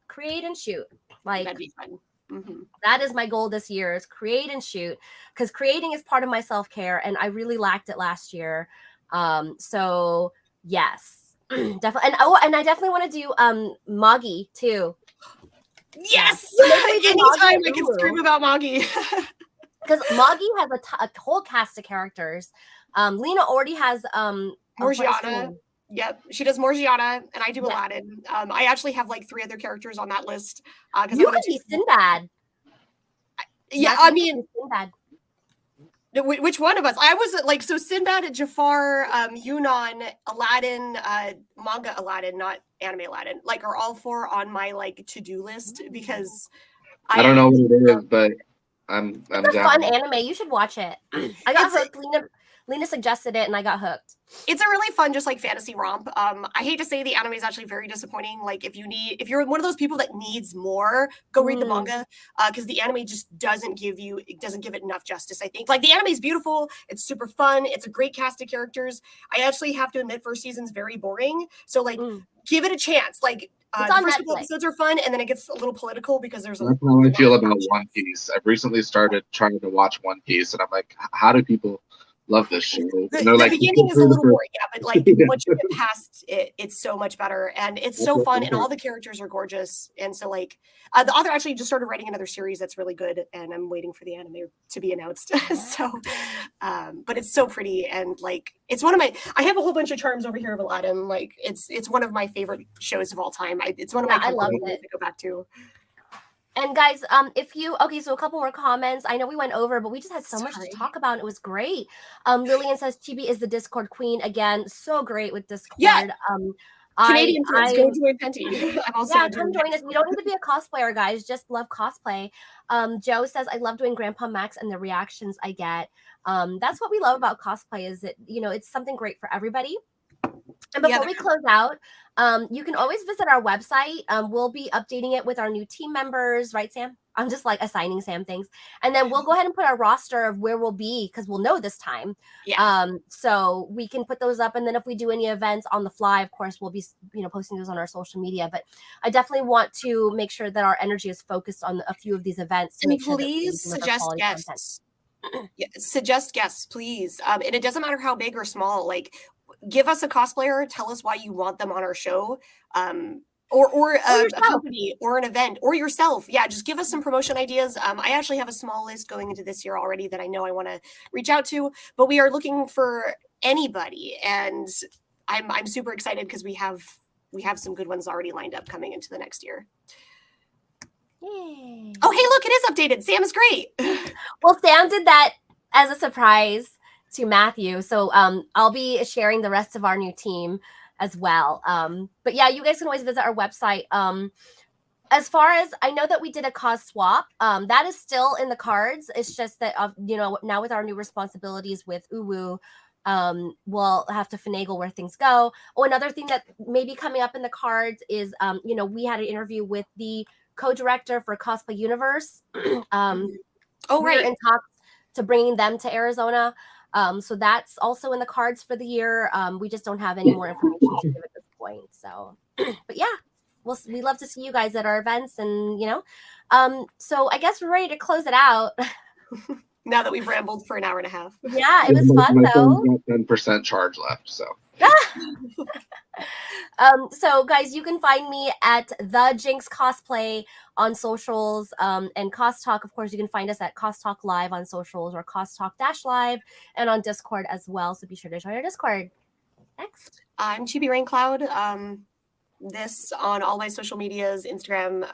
Like, that'd be fun. Mm-hmm. That is my goal this year, is create and shoot, because creating is part of my self-care and I really lacked it last year. So yes, definitely. And I definitely want to do Magi too. Yes, anytime I can scream about Magi. Because Magi has a whole cast of characters. Lena already has Morgiana. Yep, she does Morgiana, and I do Aladdin. I actually have like 3 other characters on that list. You could be Sinbad. Yeah, I mean, Sinbad. Which one of us? I was like, so Sinbad, Jafar, Yunnan, Aladdin, manga Aladdin, not anime Aladdin, like are all 4 on my like to-do list, because I don't know what it is, but I'm down. It's a fun anime. You should watch it. I got hooked. Lena suggested it and I got hooked. It's a really fun, just like fantasy romp. I hate to say the anime is actually very disappointing. Like if you're one of those people that needs more, go read the manga, because the anime just doesn't give it enough justice. I think like the anime is beautiful. It's super fun. It's a great cast of characters. I actually have to admit, first season's very boring. So like, give it a chance. Like the first couple episodes are fun, and then it gets a little political because there's. That's how I feel about One Piece. I've recently started trying to watch One Piece, and I'm like, how do people love this show? The beginning is a little boring, but like once you get past it, it's so much better, and it's so fun, and all the characters are gorgeous. And so like the author actually just started writing another series that's really good, and I'm waiting for the anime to be announced. So but it's so pretty, and like it's one of my, I have a whole bunch of charms over here of Aladdin. Like it's one of my favorite shows of all time. It's one of my, I love it to go back to. And guys, so a couple more comments. I know we went over, but we just had so much to talk about. And it was great. Lillian says Chibi is the Discord queen again. So great with Discord. Yeah. Canadian friends, go join Penty. I'm also come join us. You don't need to be a cosplayer, guys. Just love cosplay. Joe says, I love doing Grandpa Max and the reactions I get. That's what we love about cosplay, is that it's something great for everybody. And before we close out, you can always visit our website. We'll be updating it with our new team members, right, Sam? I'm just like assigning Sam things. And then we'll go ahead and put our roster of where we'll be, because we'll know this time. Yeah. So we can put those up. And then if we do any events on the fly, of course, we'll be posting those on our social media. But I definitely want to make sure that our energy is focused on a few of these events. To make please sure that suggest guests. Suggest guests, please. And it doesn't matter how big or small. Like, give us a cosplayer, tell us why you want them on our show, or a company or an event, or yourself. Yeah, just give us some promotion ideas. I actually have a small list going into this year already that I know I want to reach out to, but we are looking for anybody, and I'm super excited because we have some good ones already lined up coming into the next year. Yay. Oh, hey, look, it is updated. Sam is great. Well, Sam did that as a surprise to Matthew. So I'll be sharing the rest of our new team as well. But yeah, you guys can always visit our website. As far as I know that we did a cos swap, that is still in the cards. It's just that, now with our new responsibilities with Uwu, we'll have to finagle where things go. Oh, another thing that may be coming up in the cards is, we had an interview with the co-director for Cosplay Universe. Right. We're in talks to bringing them to Arizona. So that's also in the cards for the year. We just don't have any more information to give at this point. So, but yeah, we love to see you guys at our events, and so I guess we're ready to close it out. Now that we've rambled for an hour and a half. Yeah, it was fun my though. phone's got 10% charge left, so. So guys, you can find me at the Jinx Cosplay on socials, and Cost Talk, of course, you can find us at Cost Talk Live on socials, or Cost Talk Live, and on Discord as well. So be sure to join our Discord. Next, I'm Chibi Raincloud. This on all my social medias, Instagram,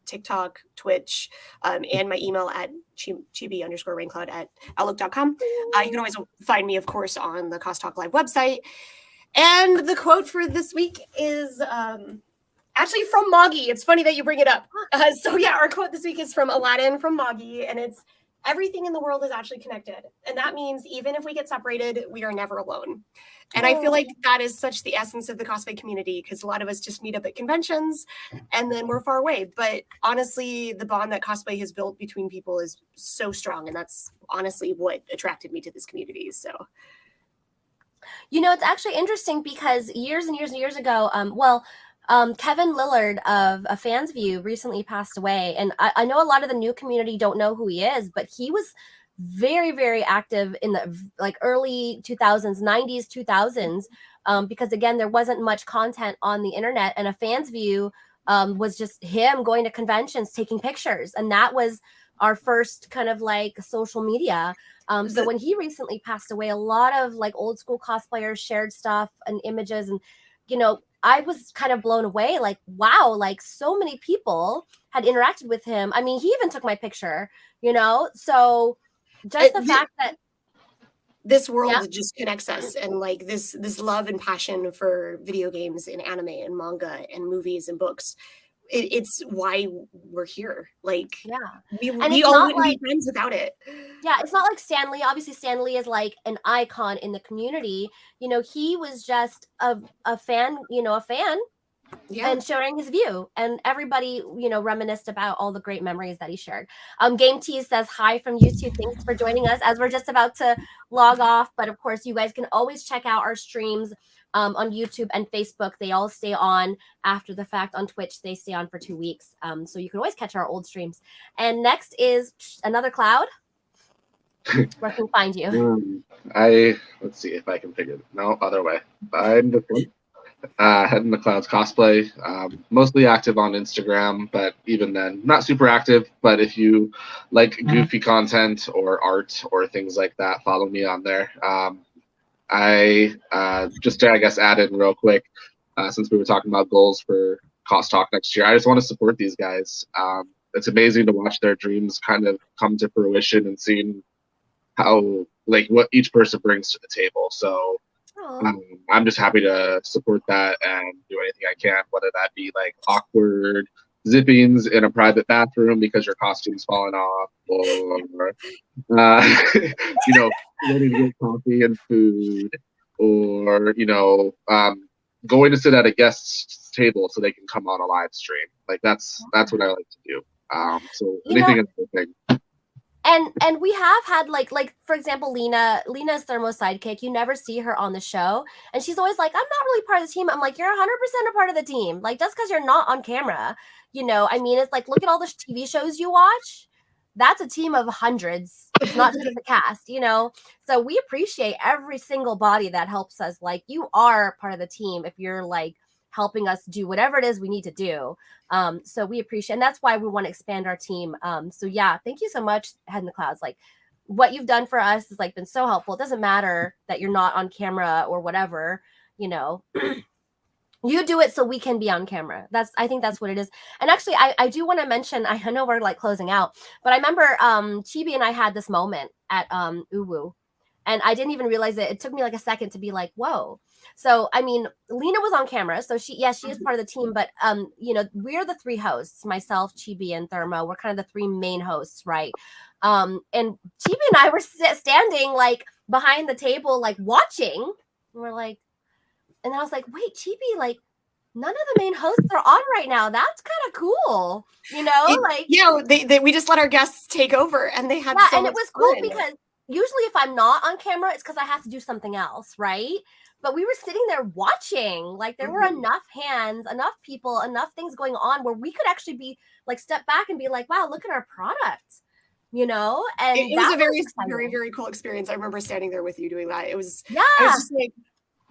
TikTok, Twitch, and my email at chibi_raincloud@outlook.com. You can always find me, of course, on the Cost Talk Live website. And the quote for this week is actually from Moggy. It's funny that you bring it up. So yeah, our quote this week is from Aladdin from Moggy, and it's, everything in the world is actually connected. And that means even if we get separated, we are never alone. And I feel like that is such the essence of the cosplay community, because a lot of us just meet up at conventions and then we're far away. But honestly, the bond that cosplay has built between people is so strong. And that's honestly what attracted me to this community. So it's actually interesting because years and years and years ago, Kevin Lillard of A Fan's View recently passed away. And I know a lot of the new community don't know who he is, but he was very, very active in the early 2000s, 90s, 2000s, because again, there wasn't much content on the internet, and A Fan's View was just him going to conventions, taking pictures. And that was our first kind of social media. So when he recently passed away, a lot of old school cosplayers shared stuff and images, and I was kind of blown away, wow, so many people had interacted with him. I mean, he even took my picture, so just the fact that this world just connects us, and this love and passion for video games and anime and manga and movies and books, it's why we're here. We all wouldn't be friends without it. Yeah, it's not like Stan Lee. Obviously, Stan Lee is an icon in the community. He was just a fan, and sharing his view, and everybody, reminisced about all the great memories that he shared. Game Tease says hi from YouTube. Thanks for joining us as we're just about to log off. But of course, you guys can always check out our streams on YouTube and Facebook. They all stay on after the fact. On Twitch, they stay on for 2 weeks. So you can always catch our old streams. And next is another Cloud. Where can we find you? Let's see if I can figure it. No, other way. I'm the Head in the Clouds Cosplay. Mostly active on Instagram, but even then, not super active. But if you like goofy content or art or things like that, follow me on there. I just to, I guess, add in real quick, since we were talking about goals for Cost Talk next year, I just want to support these guys. It's amazing to watch their dreams kind of come to fruition and seeing how what each person brings to the table. So I'm just happy to support that and do anything I can, whether that be awkward zippings in a private bathroom because your costume's falling off, or ready to get coffee and food, or going to sit at a guest's table so they can come on a live stream. That's what I like to do. So anything and everything. And we have had for example, Lena's Thermo sidekick. You never see her on the show, and she's always like, I'm not really part of the team. I'm like, you're 100% a part of the team. Just because you're not on camera, I mean, it's look at all the TV shows you watch. That's a team of hundreds. It's not just the cast, So we appreciate every single body that helps us. You are part of the team if you're helping us do whatever it is we need to do. So we appreciate, and that's why we want to expand our team. So yeah, thank you so much, Head in the Clouds. What you've done for us has been so helpful. It doesn't matter that you're not on camera or whatever, you do it so we can be on camera. I think that's what it is. And actually, I do want to mention, I know we're like closing out, but I remember Chibi and I had this moment at Uwu, and I didn't even realize it. It took me like a second to be like, whoa. So, I mean, Lena was on camera, so she is part of the team, but you know, we're the three hosts, myself, Chibi, and Thermo. We're kind of the three main hosts, right? And Chibi and I were standing like behind the table, like watching. And we're like, and I was like, wait, Chibi, like none of the main hosts are on right now. That's kind of cool, you know? We just let our guests take over, and they had and it was cool because usually if I'm not on camera, it's because I have to do something else, right? But we were sitting there watching, like there were enough hands, enough people, enough things going on where we could actually be like step back and be like, wow, look at our product, you know? And it was a very, very cool experience. I remember standing there with you doing that. It was, yeah. I was just like,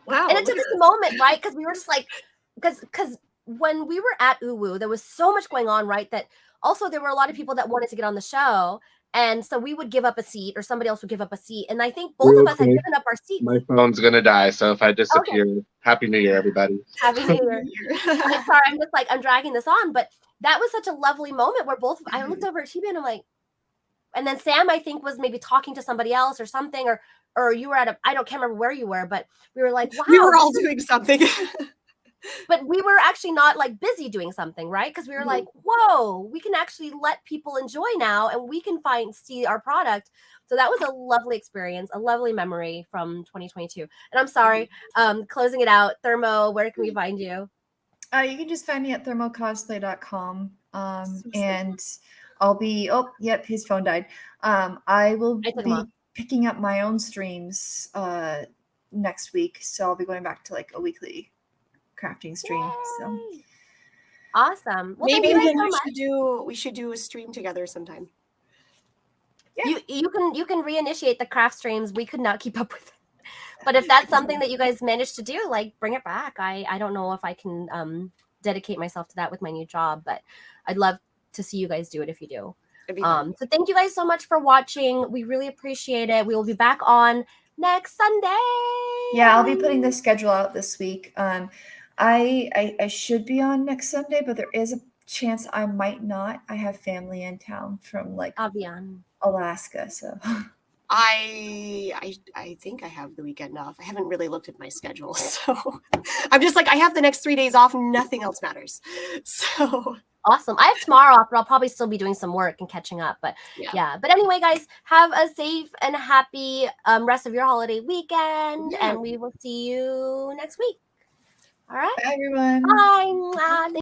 wow. And it took us a moment, right? Because we were just like, because when we were at Uwu, there was so much going on, right? That also there were a lot of people that wanted to get on the show. And so we would give up a seat or somebody else would give up a seat. And I think both of us had given up our seats. My phone's going to die. So if I disappear, Happy New Year, everybody. Happy New Year. I'm sorry. I'm just like, I'm dragging this on. But that was such a lovely moment where I looked over at Chibi and I'm like, and then Sam, I think, was maybe talking to somebody else or something, or you were I can't remember where you were, but we were like, wow. We were all doing something. But we were actually not like busy doing something, right? Because we were like, whoa, we can actually let people enjoy now and we can see our product. So that was a lovely experience, a lovely memory from 2022. And I'm sorry, closing it out. Thermo, where can we find you? You can just find me at thermocosplay.com. And I'll be, his phone died. I will be picking up my own streams next week. So I'll be going back to like a weekly crafting stream. Yay. So awesome. Well, maybe we should do a stream together sometime. Yeah. You can reinitiate the craft streams. We could not keep up with it. But if that's something that you guys managed to do, like bring it back. I don't know if I can dedicate myself to that with my new job, but I'd love to see you guys do it if you do. So thank you guys so much for watching. We really appreciate it. We will be back on next Sunday. Yeah, I'll be putting the schedule out this week. I should be on next Sunday, but there is a chance I might not. I have family in town from like Alaska, so I think I have the weekend off. I haven't really looked at my schedule, so I'm just like, I have the next 3 days off. Nothing else matters. So awesome. I have tomorrow off, but I'll probably still be doing some work and catching up. But yeah. But anyway, guys, have a safe and happy rest of your holiday weekend, and we will see you next week. All right. Bye, everyone. Bye.